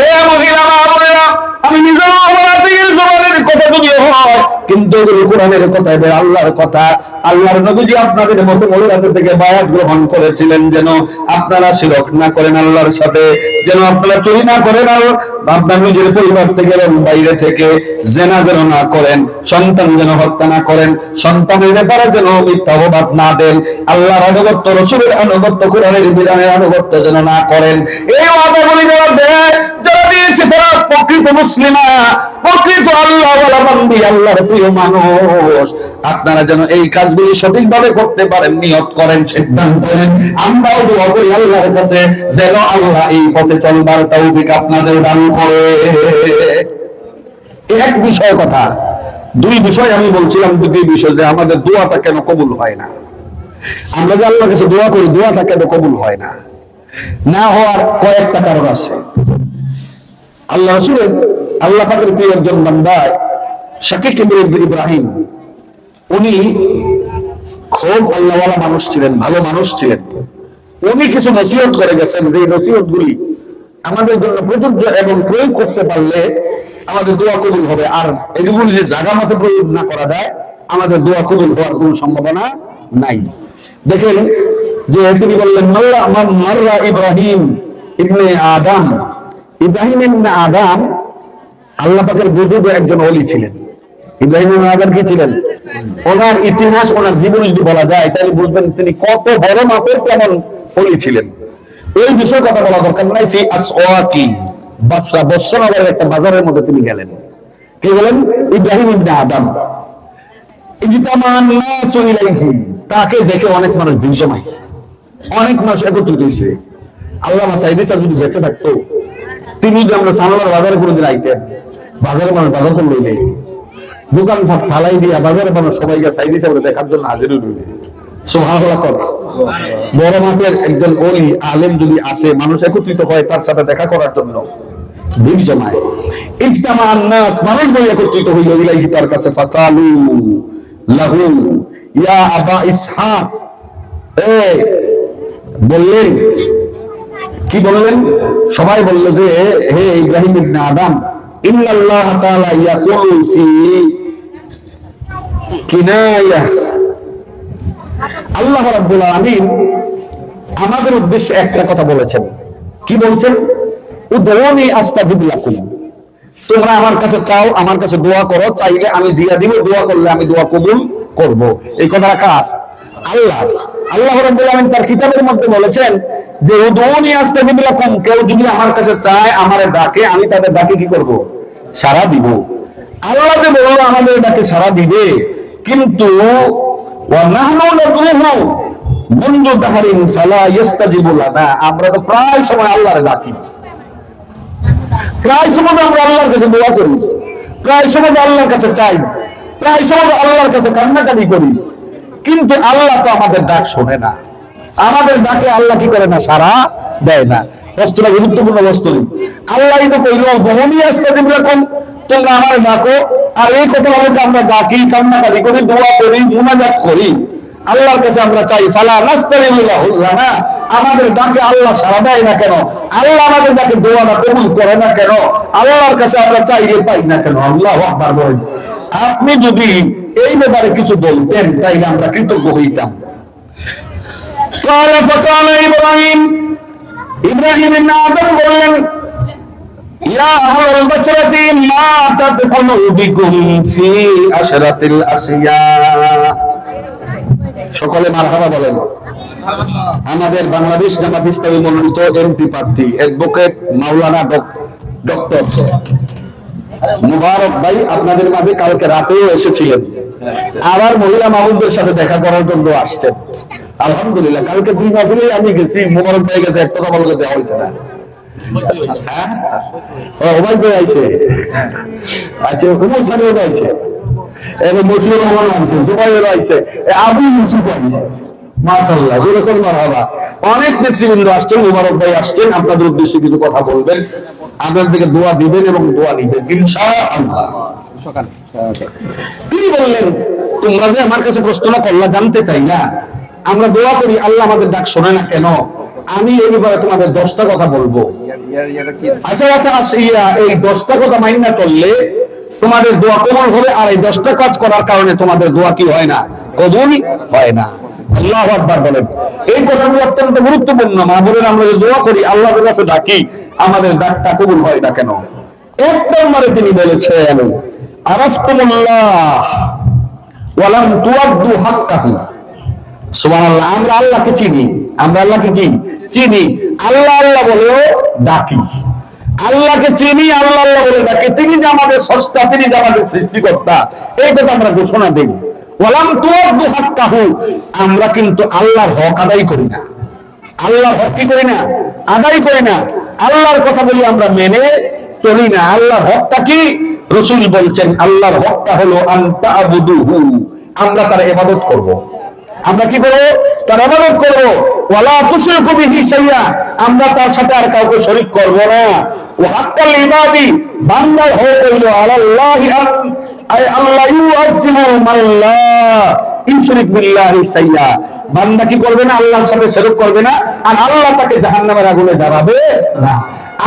এ মহিলা মা বোনেরা, আমি নিজেও আমাদের জবানের কথা যদি হয়, কিন্তু এগুলো কোরআনের কথা, এবার আল্লাহর কথা। আল্লাহর নবীজি আপনাদের মতো মহিলাদের থেকে বায়াত গ্রহণ করেছিলেন যেন আপনারা শিরক না করেন আল্লাহর সাথে, যেন আপনারা চুরি না করেন, আর আপনার নিজের পরিবার থেকে এবং বাইরে থেকে জেনা যেন না করেন, সন্তান যেন হত্যা না করেন, সন্তানের ব্যাপারে যেন মিথ্যা অপবাদ না দেন, আল্লাহর আনুগত্য, রাসূলের আনুগত্য, কোরআনের বিধানের আনুগত্য যেন না করেন। এই ওয়াদাগুলি দেয় যারা দিয়েছে তারা প্রকৃত মুসলিমা, প্রকৃত আল্লাহওয়ালা বান্দি, আল্লাহর প্রিয় মানুষ। আপনারা যেন এই কাজগুলি সঠিকভাবে করতে পারেন, নিয়ত করেন, সিদ্ধান্ত নেন। আমরাও দোয়া করি আল্লাহর কাছে যেন আল্লাহ এই পথে চলবার তৌফিক আপনাদের দান করে। এক বিষয় কথা, দুই বিষয় আমি বলছিলাম, দুই বিষয়, যে আমাদের দোয়াটা কেন কবুল হয় না। আমরা যে আল্লাহর কাছে দোয়া করি, দোয়াটা কেন কবুল হয় না, না হওয়ার কয়েকটা কারণ আছে। আল্লাহ রাসূলের, আল্লাহ পাকের প্রিয় একজন বান্দা শাকিক ইবনে ইব্রাহিম, উনি খুব আল্লাহওয়ালা মানুষ ছিলেন, ভালো মানুষ ছিলেন। উনি কিছু নসিহত করে গেছেন, যে নসিহতগুলি আমাদের জন্য প্রযোজ্য এবং প্রয়োগ করতে পারলে আমাদের দোয়া কবুল হবে। আর এগুলি যে জায়গা মতো প্রয়োগ না করা যায়, আমাদের দোয়া কবুল হওয়ার কোনো সম্ভাবনা নাই। দেখেন যে তিনি বললেন, মাররা ইব্রাহিম ইবনে আদম, ইব্রাহিম ইবনে আদম আল্লাহ পাকের বুজুর্গ একজন ওলি ছিলেন। ইব্রাহিম ইবনে আদম কি ছিলেন? ওনার ইতিহাস, ওনার জীবন যদি বলা যায় তাহলে বুঝবেন তিনি কত বড় মাপের কেমন ওলি ছিলেন। এই বিষয়ে কথা বলা দরকার নাই। ফি আসওয়াকি বাসরা, বসরার একটা বাজারের মধ্যে তিনি গেলেন। কে গেলেন? ইব্রাহিম ইবনে আদম। ইজতামান নাসু ইলাইহি, তাকে দেখে অনেক মানুষ ভিড় জমাইছে, অনেক মানুষ একত্রিত হয়েছে। আল্লামা সাইদি সাহেব যদি বেঁচে থাকতো, তিনি যদি আমরা সানোয়ার বাজারে কোনোদিন আইতেন, বাজারে মানুষ বাজার করলে নেই, দোকান ফাট ফালাই দিয়া বাজারে মানুষ সবাই গিয়ে সাইদি সাহেবের দেখার জন্য হাজির হইবে। সুবহানাল্লাহ। বড় মাপের একজন ওলি আলেম যদি আসে, মানুষ একত্রিত হয় তার সাথে দেখা করার জন্য, ভিড় জমায়। ইজতামান নাস, মানুষ বই একত্রিত হইল ইলাইহি, তার কাছে। ফাকালু লাহু ইয়া আবা ইসহাক, বললেন, কি বললেন? সবাই বলল যে হে ইব্রাহিম ইবনে আদম, ইন্নাল্লাহ তাআলা ইয়াকুলু ফি কিনায়া, আল্লাহ রাব্বুল আলামিন আমাদের উদ্দেশ্যে একটা কথা বলেছেন। কি বলছেন? উদউনি আস্তাজিব লাকুম, তোমরা আমার কাছে চাও, আমার কাছে দোয়া করো, চাইলে আমি দিয়া দিব, দোয়া করলে আমি দোয়া কবুল করব। এই কথাটা কার? আল্লাহ। আল্লাহ রাব্বুল আলামিন তার কিতাবের মধ্যে বলেছেন যে উদউনি আস্তাজিব লাকুম, কেউ যদি আমার কাছে চায়, আমারে ডাকে, আমি তাদের ডাকে কি করব? সাড়া দিব। আল্লাহ যে বললো আমাদের ডাকে সাড়া দিবে, কিন্তু ওয়া নাহনু নাদউহু মুনযু দাহরিন ফালা ইস্তাজিবু লানা, আমরা তো প্রায় সময় আল্লাহরে ডাকি, প্রায় সময় আমরা আল্লাহর কাছে দোয়া করি, প্রায় সময় আল্লাহর কাছে চাই, প্রায় সময় আল্লাহর কাছে কান্নাকাটি করি, কিন্তু আল্লাহ তো আমাদের ডাক শোনে না। আমাদের ডাকে আল্লাহ কি করে না? সাড়া দেয় না। বস্তুটা গুরুত্বপূর্ণ বস্তু। আল্লাহই তো কইল উদউনি আস্তাজিব লাকুম, তোমরা আমার ডাকো। আর এই কথা বলতে আমরা ডাকি, কান্নাকাটি করি, দোয়া করি, মুনাজাত করি, আল্লাহর কাছে আমরা চাই। ফালা নাস্তাজিবু লানা, আমাদের ডাকে আল্লাহ সাড়া দেয় না কেন? আল্লাহ আমাদের ডাকে দোয়াটা কবুল করে না কেন? আল্লাহর কাছে আমরা চাইলে পাই না কেন? আল্লাহু আকবার বলেন। আপনি যদি এই ব্যাপারে কিছু বলতেন তাইলে আমরা কৃতজ্ঞ হইতাম। ইব্রাহিম ইবনে আদম বললেন, ইয়া আহলাল বাসরাতি মা তাদখুলু বিকুম ফি আশরাতিল আসিয়া, সকলে মারহাবা বলেন। আমাদের বাংলাদেশ জামাত ইসলামী মনোনীত এমপি প্রার্থী অ্যাডভোকেট মাওলানা ডক্টর মুবারক ভাই আপনাদের মাঝে কালকে রাতেও এসেছিলেন, আবার মহিলা মাহবুবদের সাথে দেখা করার জন্য আসছেন। আলহামদুলিল্লাহ, কালকে দুই মাহফিলে আমি গেছি, মুবারক ভাই গেছে, একটা কথা বলতে দেওয়া হয়েছে না। ওবাই ভাই আইছে, আচ্ছা উমর সাহেব আইছে, এবং মুসলিম রহমান আইছে, জুবাইর আইছে, আবু ইউসুফ আইছে। মাশাআল্লাহ, যেরকম মারহাবা। অনেক নেতৃবৃন্দ আসছেন, মুবারক ভাই আসছেন, আপনাদের উদ্দেশ্যে কিছু কথা বলবেন, আপনাদের দিকে দোয়া দিবেন এবং দোয়া নিবেন ইনশাআল্লাহ। তিনি বললেন, তোমরা যে আমার কাছে প্রশ্ন করলা, জানতে চাই না আমরা দোয়া করি, আল্লাহ আমাদের ডাক শোনে না কেন? আমি এই ব্যাপারে তোমাদের 10টা কথা বলবো। আচ্ছা, এই 10টা কথা মাইনা করলে তোমাদের দোয়া কবুল হবে, আর এই 10টা কাজ করার কারণে তোমাদের দোয়া কি হয় না? কবুল হয় না। আল্লাহু আকবার বলেন। এই কথাগুলো অত্যন্ত গুরুত্বপূর্ণ। মাহবুবের আমরা যে দোয়া করি, আল্লাহর কাছে ডাকি, আমাদের ডাকটা কবুল হয় না কেন? এক নম্বরে তিনি বলেছেন, আরাফতুমুল্লাহ ওয়া লাম তুআদ্দু হাক্কাহু। সুবহানাল্লাহ, আমরা আল্লাহকে চিনি, আমরা আল্লাহকে কি চিনি? আল্লাহ আল্লাহ বলেও ডাকি, আল্লাহকে চিনি, আল্লাহ আল্লাহ বলে ডাকি। তিনি যে আমাদের স্রষ্টা, তিনি যে আমাদের সৃষ্টিকর্তা, এই কথা আমরা ঘোষণা দিই। ওয়ালাম তুআদ্দু হাক্কাহু, আমরা কিন্তু আল্লাহর হক আদায় করি না। আল্লাহর হক কি করি না? আদায় করি না। আল্লাহর কথা বলি আমরা মেনে চলি না। আল্লাহর হকটা কি? রাসূল বলছেন আল্লাহর হকটা হলো আনতা আবুদুহু, আমরা তার ইবাদত করব। আমরা কি করব? তার ইবাদত করব। ওয়ালা তুশরিকু বিহি শাইআ, আমরা তার সাথে আর কাউকে শরীক করব না। ওয়া হাক্কাল ইবাদি, বান্দার হক হইল আলাল্লাহি আই আল্লাহ ইউআযিমু মাল্লা ইউশরিক বিল্লাহি শাইআ, বান্দা কি করবে না? আল্লাহর সাথে শরীক করবে না, আর আল্লাহ তাকে জাহান্নামের আগুনে জ্বালাবে না।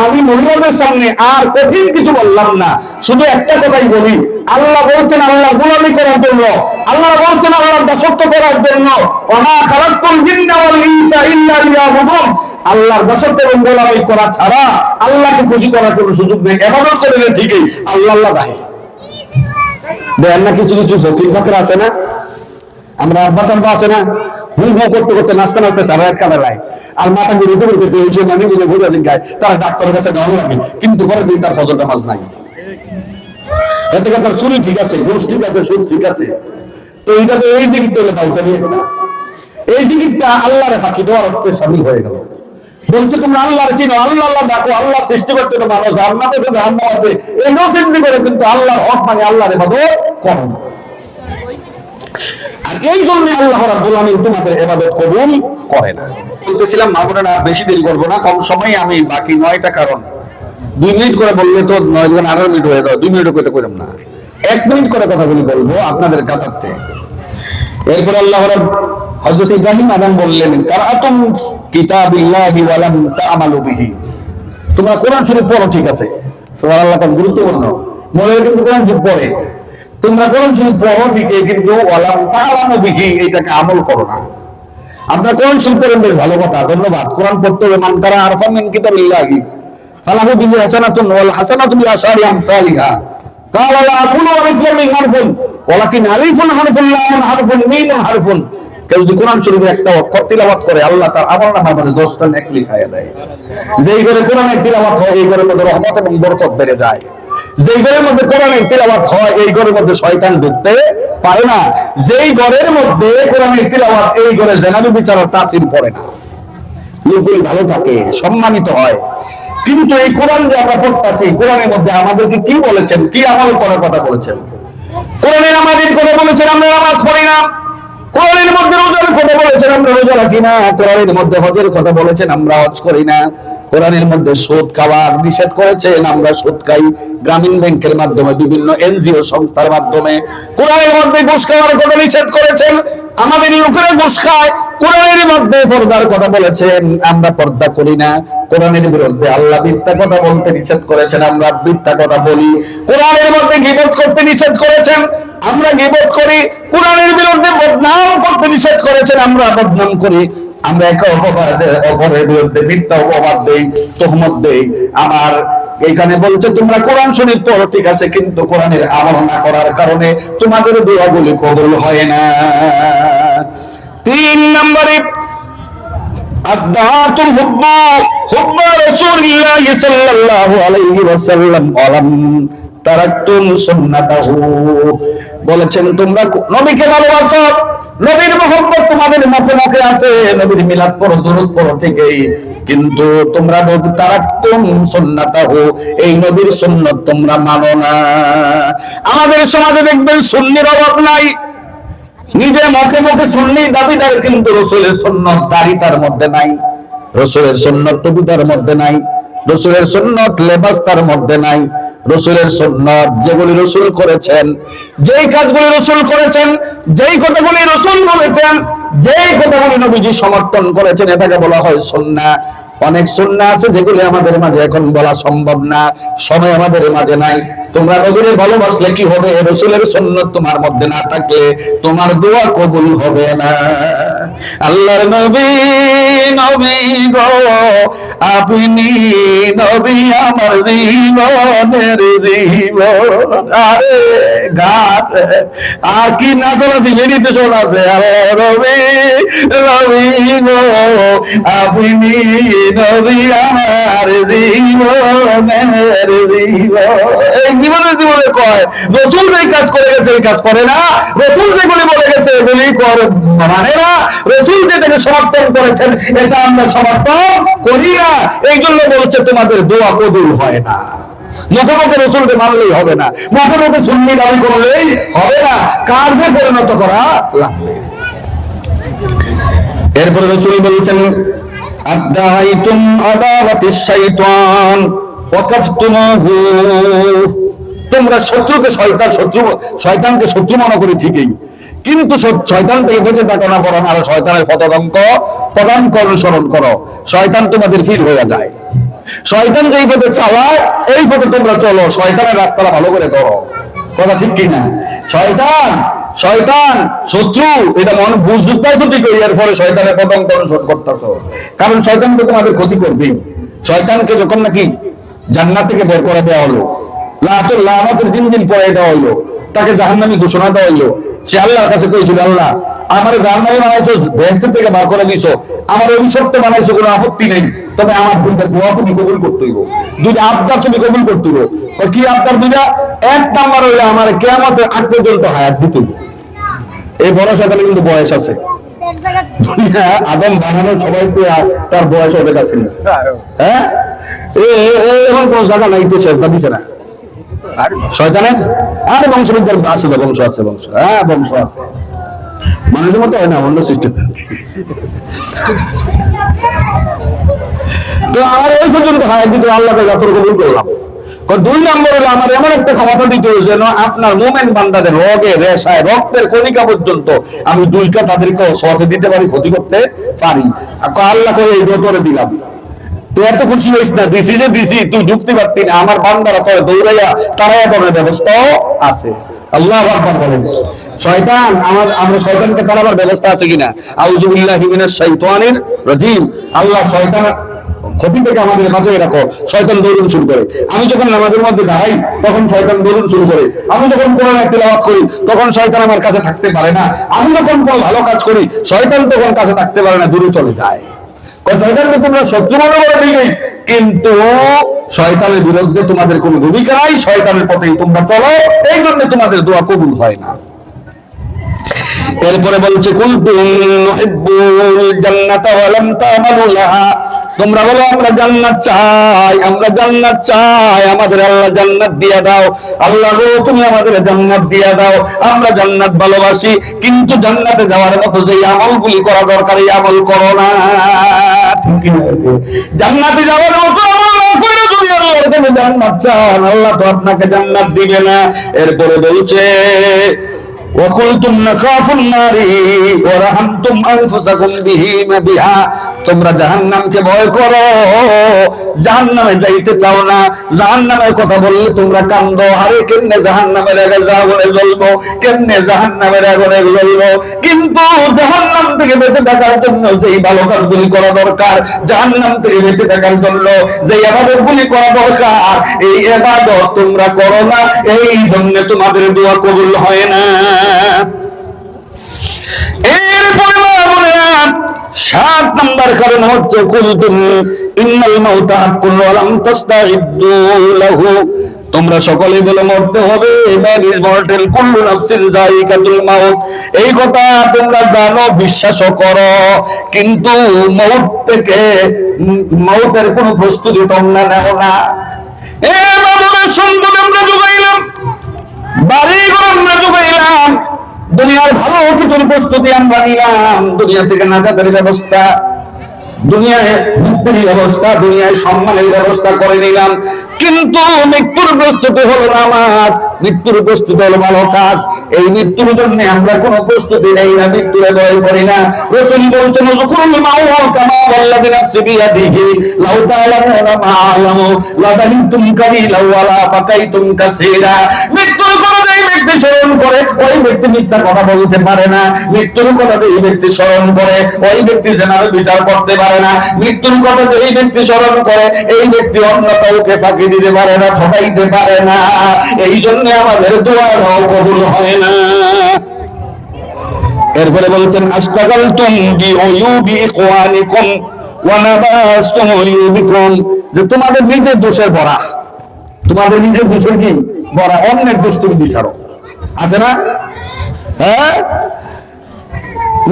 আমি মহিলাদের সামনে আর কঠিন কিছু বললাম না, শুধু একটা কথাই বলি। আল্লাহ বলছেন আল্লাহ গোলামি করার জন্য, আল্লাহ বলছেন আল্লাহর দাসত্ব করার জন্য। ওয়া খালাকতুল জিন্না ওয়াল ইনসা ইল্লা লিয়াবুদুন, আল্লাহর দাসত্ব এবং গোলামি করা ছাড়া আল্লাহকে খুশি করার কোনো সুযোগ নেই। ইবাদত করলে ঠিকই আল্লাহ আল্লাহ রাহে। দেন না কিছু কিছু ফকির ফকর আছে না, আমরা আব্বা টাব্বা আছে না, হুম হুম করতে করতে নাচতে নাচতে সারা রাত কাটা লাই, আর মাথা ঘুরে উপর করতে হয়েছে মানে বুঝে ঘুরে দিন গায়, তারা ডাক্তারের কাছে নেওয়া লাগে, কিন্তু পরের দিন তার ফজর নামাজ নাই। এতে তার চুরি ঠিক আছে, গোশ ঠিক আছে, সুদ ঠিক আছে, তো এটা তো এই জিকিরটা হলে দাউতারি একটা, এই জিকিরটা আল্লাহরে ফাঁকি দেওয়ার অর্থে শামিল হয়ে গেল। বলছে তোমরা আল্লাহর চিনো, আল্লাহ আল্লাহ ডাকো, আল্লাহ সৃষ্টি করতে তো মানুষ জান্নাত আছে জাহান্নাম আছে, এগুলো চিন্তা করে, কিন্তু আল্লাহর হক মানে আল্লাহর ইবাদত করো না। আর এই জন্য আল্লাহ রাব্বুল আলামিন তোমাদের ইবাদত কবুল করে না। বলতেছিলাম মামুনা, বেশি দেরি করবো না, কম সময়ে আমি বাকি 9টা কারণ 2 মিনিট করে বললে তো 9 থেকে 18 মিনিট হয়ে যাবে, 2 মিনিট করতে কইলাম না, 1 মিনিট করে কথাগুলি বলবো আপনাদের কাতারতে। এরপর আল্লাহ হযরত ইব্রাহিম আদম বললেন, কারাতুম কিতাবিল্লাহি ওয়া লাম তা'মালু বিহি, তোমরা কোরআন শরীফ পড়ো ঠিক আছে, সুবহানাল্লাহ, খুব গুরুত্বপূর্ণ, মনে কিন্তু কোরআন শরীফ পড়ে, তোমরা কোরআন শরীফ পড়ো ঠিকই, কিন্তু ওয়া লাম তা'মালু বিহি এটাকে আমল করো না। আপনারা কোরআন শরীফ পড়েন, বেশ ভালো কথা, ধন্যবাদ। কোরআন পড়তে হবে, মান কারা আরফা মিন কিতাবিল্লাহি ফালাহু বিহি হাসানাতুন ওয়াল হাসানাতু বিআশারি আমসালিহা قال لا أقول ألف لام حرف ولكن ألف حرف لام حرف ميم حرف। কেউ যদি কোরআন শরীফের একটা অক্ষর তিলাওয়াত করে, আল্লাহ তার আমলনামার মধ্যে 10টা নেক লিখায়া দেয়। যেই ঘরে কোরআনের তিলাওয়াত হয় এই ঘরের মধ্যে রহমত এবং বরকত বেড়ে যায়। যেই ঘরের মধ্যে কোরআনের তিলাওয়াত হয় এই ঘরের মধ্যে শয়তান ঢুকতে পারে না। যেই ঘরের মধ্যে কোরআনের তিলাওয়াত এই ঘরে জেনাবি বিচারের তাসির পড়ে না, লোকগুলি ভালো থাকে, সম্মানিত হয়। কিন্তু এই কোরআন যে আমরা পড়তেছি, কোরআনের মধ্যে আমাদেরকে কি বলেছেন, কি আমল করার কথা বলেছেন? কোরআনের আমাদের কথা বলেছেন আমরা নামাজ পড়ি না, কোরআনের মধ্যে রোজার কথা বলেছেন আমরা রোজা রাখি না, কোরআনের মধ্যে হজের কথা বলেছেন আমরা হজ করি না, কোরআনের মধ্যে সুদ খাওয়ার নিষেধ করেছেন আমরা সুদ খাই, গ্রামীণ ব্যাংকের মাধ্যমে, বিভিন্ন এনজিও সংস্থার মাধ্যমে। কোরআনের মধ্যে ঘুষ খাওয়ার কথা নিষেধ করেছেন, আমাদের লোকেরা ঘুষ খায়। কোরআনের মধ্যে পর্দার কথা বলেছেন, আমরা পর্দা করি না। কোরআনের বিরুদ্ধে আল্লাহ মিথ্যা কথা বলতে নিষেধ করেছেন, আমরা মিথ্যা কথা বলি। কোরআনের মধ্যে গীবত করতে নিষেধ করেছেন, আমরা গীবত করি। কোরআনের বিরুদ্ধে বদনাম করতে নিষেধ করেছেন, আমরা বদনাম করি। আমরা একে অপরের বিরুদ্ধে মিথ্যা অপবাদ দেই, তহমত দেই। আমার এখানে বলছে তোমরা কোরআন শরীফ পড়ো ঠিক আছে, কিন্তু কোরআনের আমল না করার কারণে তোমাদের দোয়াগুলি কবুল হয় না। 3 নম্বরে আদাতুল হুব্বু হুব্বু রাসূলিল্লাহি সাল্লাল্লাহু আলাইহি ওয়াসাল্লাম আলাম তারাকতুম সুন্নাতাহু, বলেছেন তোমরা নবীকে ভালোবাসো, নবীর মহব্বত তোমাদের মুখে মুখে আছে, নবীর মিলাদ পড়ো, দুরূদ পড়ো ঠিকই, কিন্তু তোমরা তারাকতুম সুন্নাতাহু, এই নবীর সুন্নাত তোমরা মানো না। আমাদের সমাজে দেখবেন সুন্নির অভাব নাই, নিজে মুখে মুখে সুন্নি দাবিদার, কিন্তু রাসূলের সুন্নাত দাড়ি তার মধ্যে নাই, রাসূলের সুন্নাত টুপি তার মধ্যে নাই, রাসূলের সুন্নাত লেবাস তার মধ্যে নাই। রাসূলের সুন্নাত যেগুলি রাসূল করেছেন, যেই কাজগুলি রাসূল করেছেন, যেই কথাগুলি রাসূল বলেছেন, যেই কথাগুলি নবীজি সমর্থন করেছেন, এটাকে বলা হয় সুন্নাহ। অনেক সুন্নাহ আছে যেগুলি আমাদের মাঝে এখন বলা সম্ভব না, সময় আমাদের মাঝে নাই। তোমরা নবীকে ভালোবাসলে কি হবে? রাসূলের সুন্নাত তোমার মধ্যে না থাকলে তোমার দোয়া কবুল হবে না। আল্লাহর নবী নবী গো আপনি নবী আমার জীবনের জীবন। আরে ঘাট আর কি নাচানাচি মেডিটেশন আছে। আল্লাহর নবী নবী গো আপনি নবী আমার জীবনের জীবন। এই জীবনের জীবনে কয় রাসূল এই কাজ করে গেছে, এই কাজ করে না। রাসূল যেগুলি বলে গেছে এগুলি মানে না। রাসূল যেটাকে সমর্থন করেছেন এটা আমরা সমর্থন করি না। এই জন্য বলছে তোমাদের দোয়া কবুল হয় না। মুখে মুখে রাসূলকে মানলেই হবে না, মুখে মুখে সুন্নি দাবি করলেই হবে না, কাজে পরিণত করা লাগবে। এরপরে রাসূল বলছেন আদাইতুম আদাওয়াতিশ শাইতান ওয়াকাফতুমুহু, তোমরা শত্রুকে শয়তানকে শত্রু মনে করি ঠিকই, কিন্তু শয়তান থেকে বেঁচে থাকো না, বরং আরো শয়তানের পদাঙ্ক অনুসরণ করো। শয়তান তোমাদের ফির হয়ে যায়। শয়তান যেই পথে চালায় এই পথে তোমরা চলো, শয়তানের রাস্তাটা ভালো করে ধরো। কথা ঠিক কিনা? শয়তান শত্রু, এটা মন বুঝতেছো ঠিক, এর ফলে শয়তানের পদাঙ্ক অনুসরণ করতেছো। কারণ শয়তান তো তোমাদের ক্ষতি করবে। শয়তানকে যখন নাকি জান্নাত থেকে বের করে দেওয়া হলো, লাআনাতের 3 দিন পরে দেওয়া হলো, তাকে জাহান্নামী ঘোষণা দেওয়া হইলো। সে আল্লাহর কাছে কইছিল, আল্লাহ আমার জাহান্নামী বানাইছো, বেহেশত থেকে বার করে দিছো, আমার অভিশপ্ত বানাইছো, কোনো আপত্তি নেই, তবে আমার দুইটা দোয়া তুমি কবুল করতে হইব, দুইটা আবদার তুমি কবুল করতে হইব। কি আবদার দুইটা? এক নাম্বার হইলো আমার কিয়ামতের আগ পর্যন্ত হায়াত দিতে হইব। এই বড় সাথে কিন্তু বয়স আছে, দুনিয়া আদম বানানোর সবাই তার বয়স ওদের কাছে নেই। হ্যাঁ, এমন কোন জায়গা নাই যে চেষ্টা দিছে না শয়তানের। আরে বংশবিদ্যার আছে তো, বংশ আছে, বংশ, হ্যাঁ বংশ আছে, মানুষের মতো হয় না, অন্য সিস্টেম। তো আমার এই পর্যন্ত হায়াত দিতে আল্লাহকে যত কবুল করলাম। দুই নম্বর হলো আমার এমন একটা ক্ষমতা দিতে হবে যেন আপনার মোমেন বান্দাদের রোগে রেশায় রক্তের কণিকা পর্যন্ত আমি দুইটা তাদেরকে সহজে দিতে পারি, ক্ষতি করতে পারি। আল্লাহ করে এই দোতরে দিলাম, তুই এত খুশি হইস না, দিছি যে দিছি, তুই যুক্তি পারতি না, আমার বান্দারা তোর দৌড়াইয়া তারাই করার ব্যবস্থাও আছে। আল্লাহু আকবার বলেন। শয়তান আমরা শয়তানকে তাড়াবার ব্যবস্থা আছে কিনা? আউযু বিল্লাহি মিনাশ শাইতানির রাজিম। আল্লাহ শয়তান ক্ষতি থেকে আমাদের বাঁচিয়ে রাখো। শয়তান দৌড়ুন শুরু করে। আমি যখন নামাজের মধ্যে দাঁড়াই তখন শয়তান দৌড়ুন শুরু করে। আমি যখন কোরআন তিলাওয়াত করি তখন শয়তান আমার কাছে থাকতে পারে না। আমি যখন কোনো ভালো কাজ করি শয়তান তখন কাছে থাকতে পারে না, দূরে চলে যায়। শয়তানকে তোমরা শত্রু মনে করে দিই, কিন্তু শয়তানের বিরুদ্ধে তোমাদের কোনো ভূমিকা নাই, শয়তানের পথেই তোমরা চলো, এই জন্য তোমাদের দোয়া কবুল হয় না। এরপরে বলছে কুনতুম নুহিব্বুল জান্নাতা ওয়া লাম তা'মালু লাহা, তোমরা বলো আমরা জান্নাত চাই, আমরা জান্নাত চাই, আমাদের আল্লাহ জান্নাত দিয়া দাও। আল্লাহ গো তুমি আমাদের জান্নাত দিয়া দাও, আমরা জান্নাত ভালোবাসি, কিন্তু জান্নাতে যাওয়ার মতো যে আমলগুলি করা দরকার এই আমল করো না। জান্নাতে যাওয়ার মতো আমল না করে যদি আল্লাহর কাছে জান্নাত চান, আল্লাহ তো আপনাকে জান্নাত দিবে না। এরপরে বলছে وَقُلْتُمْ نَخَافُ النَّارِ وَرَحَمْتُمْ أَنفُسَكُمْ بِهَا, তোমরা জাহান্নামকে ভয় করো, জাহান্নামে যাইতে চাও না, জাহান্নামের কথা বললে তোমরা কান্দো, আরে কেমনে জাহান্নামের আগে আগুনে জ্বলবো, কেমনে জাহান্নামের আগুনে জ্বলবো। কিন্তু জাহান্নাম থেকে বেঁচে থাকার জন্য যেই ভালো কাজগুলি করা দরকার, জাহান্নাম থেকে বেঁচে থাকার জন্য যেই ইবাদতগুলি করা দরকার, এই ইবাদত তোমরা করো না, এই জন্য তোমাদের দোয়া কবুল হয় না। এরপরে বললাম 7 নাম্বার কারণ হচ্ছে কুলতুম ইন্নাল মাউতা হাক্কুন ওয়া লাম তাস্তাইদ্দু লাহু, তোমরা সকলেই বলে মরতে হবে, ম্যান ইজ মর্টাল কুল্লু নাফসিন যায়িকাতুল মাউত, এই কথা তোমরা জানো, বিশ্বাসও করো, কিন্তু মউতের কোনো প্রস্তুতি তোমরা নাও না। এই বাবুরা সম্পদ আমরা জোগাইলাম, বাড়ি ঘর আমরা জোগাইলাম, দুনিয়ার ভালো কিছুর প্রস্তুতি আমরা নিলাম, দুনিয়া থেকে নাজাতের ব্যবস্থা, দুনিয়ায় মুক্তির ব্যবস্থা, দুনিয়ায় সম্মানের ব্যবস্থা করে নিলাম, কিন্তু মৃত্যুর প্রস্তুতি হলো নামাজ, মৃত্যুর প্রস্তুতি হলো ভালো কাজ। এই মৃত্যুর জন্য আমরা কোনো প্রস্তুতি নেই না, মৃত্যুরে ভয় করি না। রাসূল বলছেন যুকুরুল মাউত কামা ওয়াল্লাযী নাফসি বিয়াদিহি লাউ তা'লামুনা মা আ'লামু লাদাহিতুম কালিলা ওয়া লা বাকাইতুম কাসীরা। মৃত্যুর কথা যেই ব্যক্তি স্মরণ করে ওই ব্যক্তি মিথ্যা কথা বলতে পারে না, মৃত্যুর কথা যেই ব্যক্তি স্মরণ করে ওই ব্যক্তি জেনারেল বিচার করতে পারে না, মৃত্যুর কথা যেই ব্যক্তি স্মরণ করে এই ব্যক্তি অন্য কাউকে ফাঁকি দিতে পারে না, ঠকাইতে পারে না। এই জন্য আমাদের দোয়াও কবুল হয় না। এরপরে বলতেন আস্তাগালতুম বিউয়ুবি ইখওয়ানিকুম ওয়া নাবাসতুম উয়ুবিকুম, যে তোমাদের নিজের দোষের ভরা, তোমাদের নিজের দোষের কি ভরা, অন্যের দোষ তুমি বিচারো, আছে না? হ্যাঁ,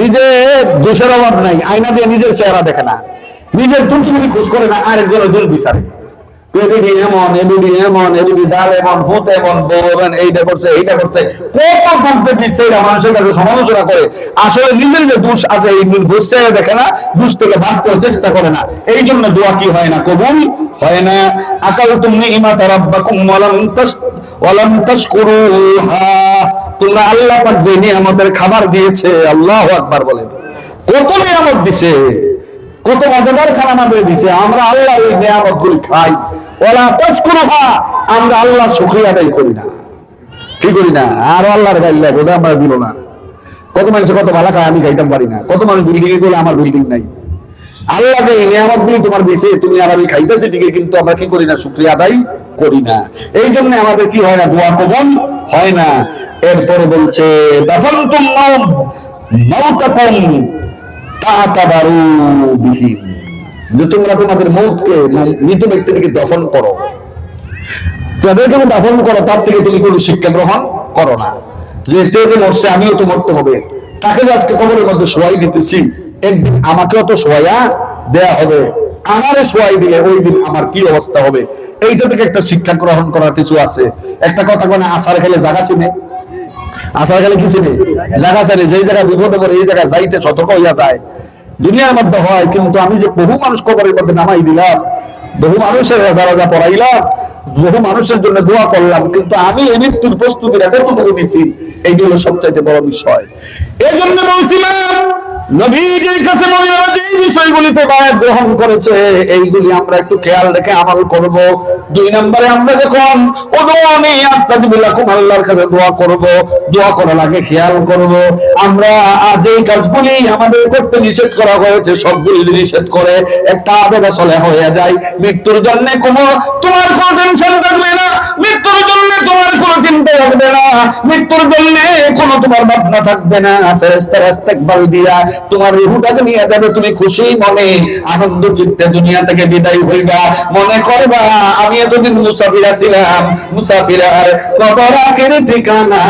নিজের দোষের অভাব নাই, আয়না দিয়ে নিজের চেহারা দেখে না, নিজের ত্রুটি খোঁজ করে না, আরেকজনের দোষ বিচারে। মানুষের কাছে সমালোচনা করে, আসলে নিজের যে দোষ আছে এই দোষ দেখে না, দোষ থেকে বাঁচতে চেষ্টা করে না, এই জন্য দোয়া কি হয় না, কবুল হয় না। আকালতুম নি'মাতা রাব্বাকুম ওয়া লাম তাশকুরুহা, তোমরা আল্লাহ পাক যে নিয়ামতের খাবার দিয়েছে, আল্লাহু আকবার বলেন, কত নিয়ামত দিছে, কত মজাদার খানা আমাদের দিছে, আমরা আল্লাহ এই নিয়ামত গুলি খাই, ওয়ালা তাশকুরুহা, আমরা আল্লাহ শুকরিয়া আদায় করি না, কি করি না, আর আল্লাহর গাইল্লা গোদা আমরা দিল না। কত মানুষ কত ভালো খায়, আমি খাইতাম পারি না, কত মানুষ বিল্ডিং এ গেলে আমার বিল্ডিং নাই। আল্লাহ যে নিয়ামত গুলি তোমার দিছে, তুমি আর আমি খাইতেছি ঠিকই, কিন্তু আমরা কি করি না, শুকরিয়া আদায় করি না। এই জন্য আমাদের কি হয় না, দোয়া কবুল হয় না। এরপরে বলছে দাফানতুম মাউতাকুম তাতাবারু বিহি, যে তোমরা তোমাদের মৌতকে, মৃত ব্যক্তিকে দফন করো, তাদেরকে দাফন করো, তার থেকে তুমি কোনো শিক্ষা গ্রহণ করো না। যে তেজে মরছে আমিও তো মরতে হবে, তাকে যে আজকে কবরের মধ্যে শোয়াই দিতেছি, একদিন আমাকেও তো শোয়া দেয়া হবে, আমারে শোয়াই দিলে ওই দিন আমার কি অবস্থা হবে। এইটা থেকে একটা শিক্ষা গ্রহণ করার কিছু আছে। একটা কথা কোন আসার খেলে জায়গা চিনে, আসার খেলে কি চিনে, জায়গা চাইলে যেই জায়গায় বিপদে পড়ে এই জায়গায় যাইতে সতর্ক হইয়া যায়। দুনিয়ার মধ্যে হয়, কিন্তু আমি যে বহু মানুষ কবরের মধ্যে নামাই দিলাম, বহু মানুষের রাজা রাজা পড়াইলাম, বহু মানুষের জন্য দোয়া করলাম, কিন্তু আমি এই মৃত্যুর প্রস্তুতিটা কতটুকু নিয়েছি, এইগুলো হলো সবচাইতে বড় বিষয়। এই জন্য বলছিলাম নবীর কাছে মহিলারা যে বিষয়গুলিতে বায়াত গ্রহণ করেছে, এইগুলি আমরা একটু খেয়াল রেখে আমল করব। 2 নম্বরে আমরা যখন উদুনি আস্তাগফিরুল্লাহ আল্লাহর কাছে দোয়া করব, দোয়া করার আগে খেয়াল করব আমরা যে কাজগুলি আমাদের করতে নিষেধ করা হয়েছে সবগুলি নিষেধ করে একটা আবেদা চলে হয়ে যায়। মৃত্যুর জন্য তোমার কোনো টেনশন থাকবে না, মৃত্যুর জন্য তোমার কোনো চিন্তা থাকবে না, মৃত্যুর জন্য কোনো তোমার ভাবনা থাকবে না। ফেরেশতারা ইস্তেগফার দিয়া তোমার রূহটাকে নিয়ে যাবে, তুমি খুশি মনে আনন্দ চিত্তে দুনিয়া থেকে বিদায় হইবা। মনে করবা আমি এতদিন মুসাফির ছিলাম, মুসাফির আর কবর আখের ঠিকানা,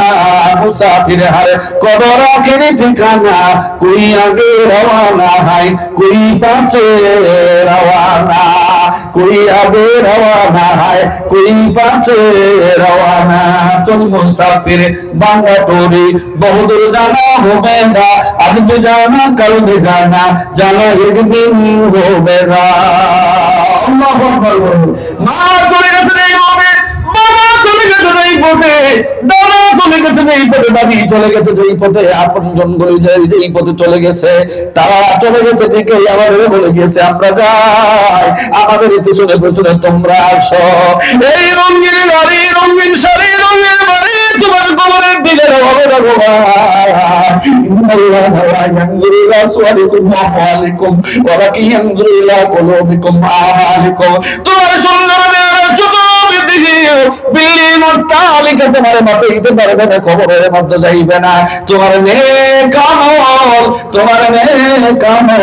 মুসাফির আর কবর আখের ঠিকানা, কোই আগে রওয়ানা হয় কোই পাছে রওয়ানা, কোই আগে রওয়ানা হয় কোই পাছে রওয়ানা। তুম মুসাফির বাংলা টোরি বহুদূর জানা হবে না, আজ भी जाना कल भी जाना, जाना एक दिन होगा। আল্লাহু আকবার। মা চলে গেছে এই পথে, বাবা চলে গেছে এই পথে, দাদা চলে গেছে এই পথে, দাদি চলে গেছে এই পথে, আপনজন বলে যায় এই পথে চলে গেছে, তারা চলে গেছে ঠিকই, আমাদের বলে গিয়েছে আমরা যাই, আমাদের পিছনে পিছনে তোমরা আসো। এই রঙিন গাড়ি, রঙিন শাড়ি, রঙিন বাড়ি তোমার কবরের দিকে হবে না গো তোমার সুন্দর তোমার মাথায় দিতে পারবে না, খবরের মধ্যে যাইবে না, তোমার নেক আমল, তোমার নেক আমল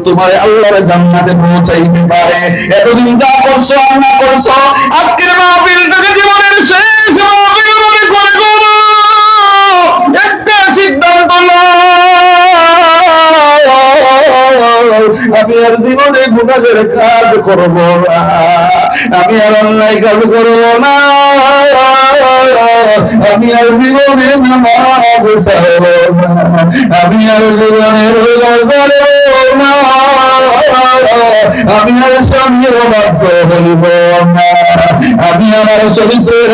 তোমার আল্লাহর জান্নাতে পৌঁছাইতে পারে। এতদিন যা করছো আর না করছো, আজকের মাহফিলটাকে জীবনের শেষ মাহফিল মনে করে গো একটা সিদ্ধান্ত আমি আর জীবনে গুনাহের কাজ করব না, আমি আর অন্যায় কাজ করব না, আমি আর জীবনে নামাজ ছাড়ব না, আমি আর জীবনে রোজা ছাড়ব না, আমি আর স্বামীর বাধ্য হইব না, আমি আমার চরিত্রের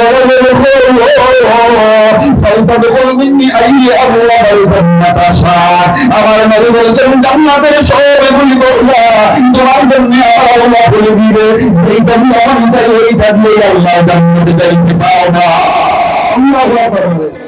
আমার নবী বলেছেন জান্নাতের সবগুলি দরজা তোমার জন্য আল্লাহ খুলে দিবে, যেইটা দিয়ে আমি চাই ওইটা দিয়ে আল্লাহ জান্নাতে যাইতে পারবা। আল্লাহু আকবার।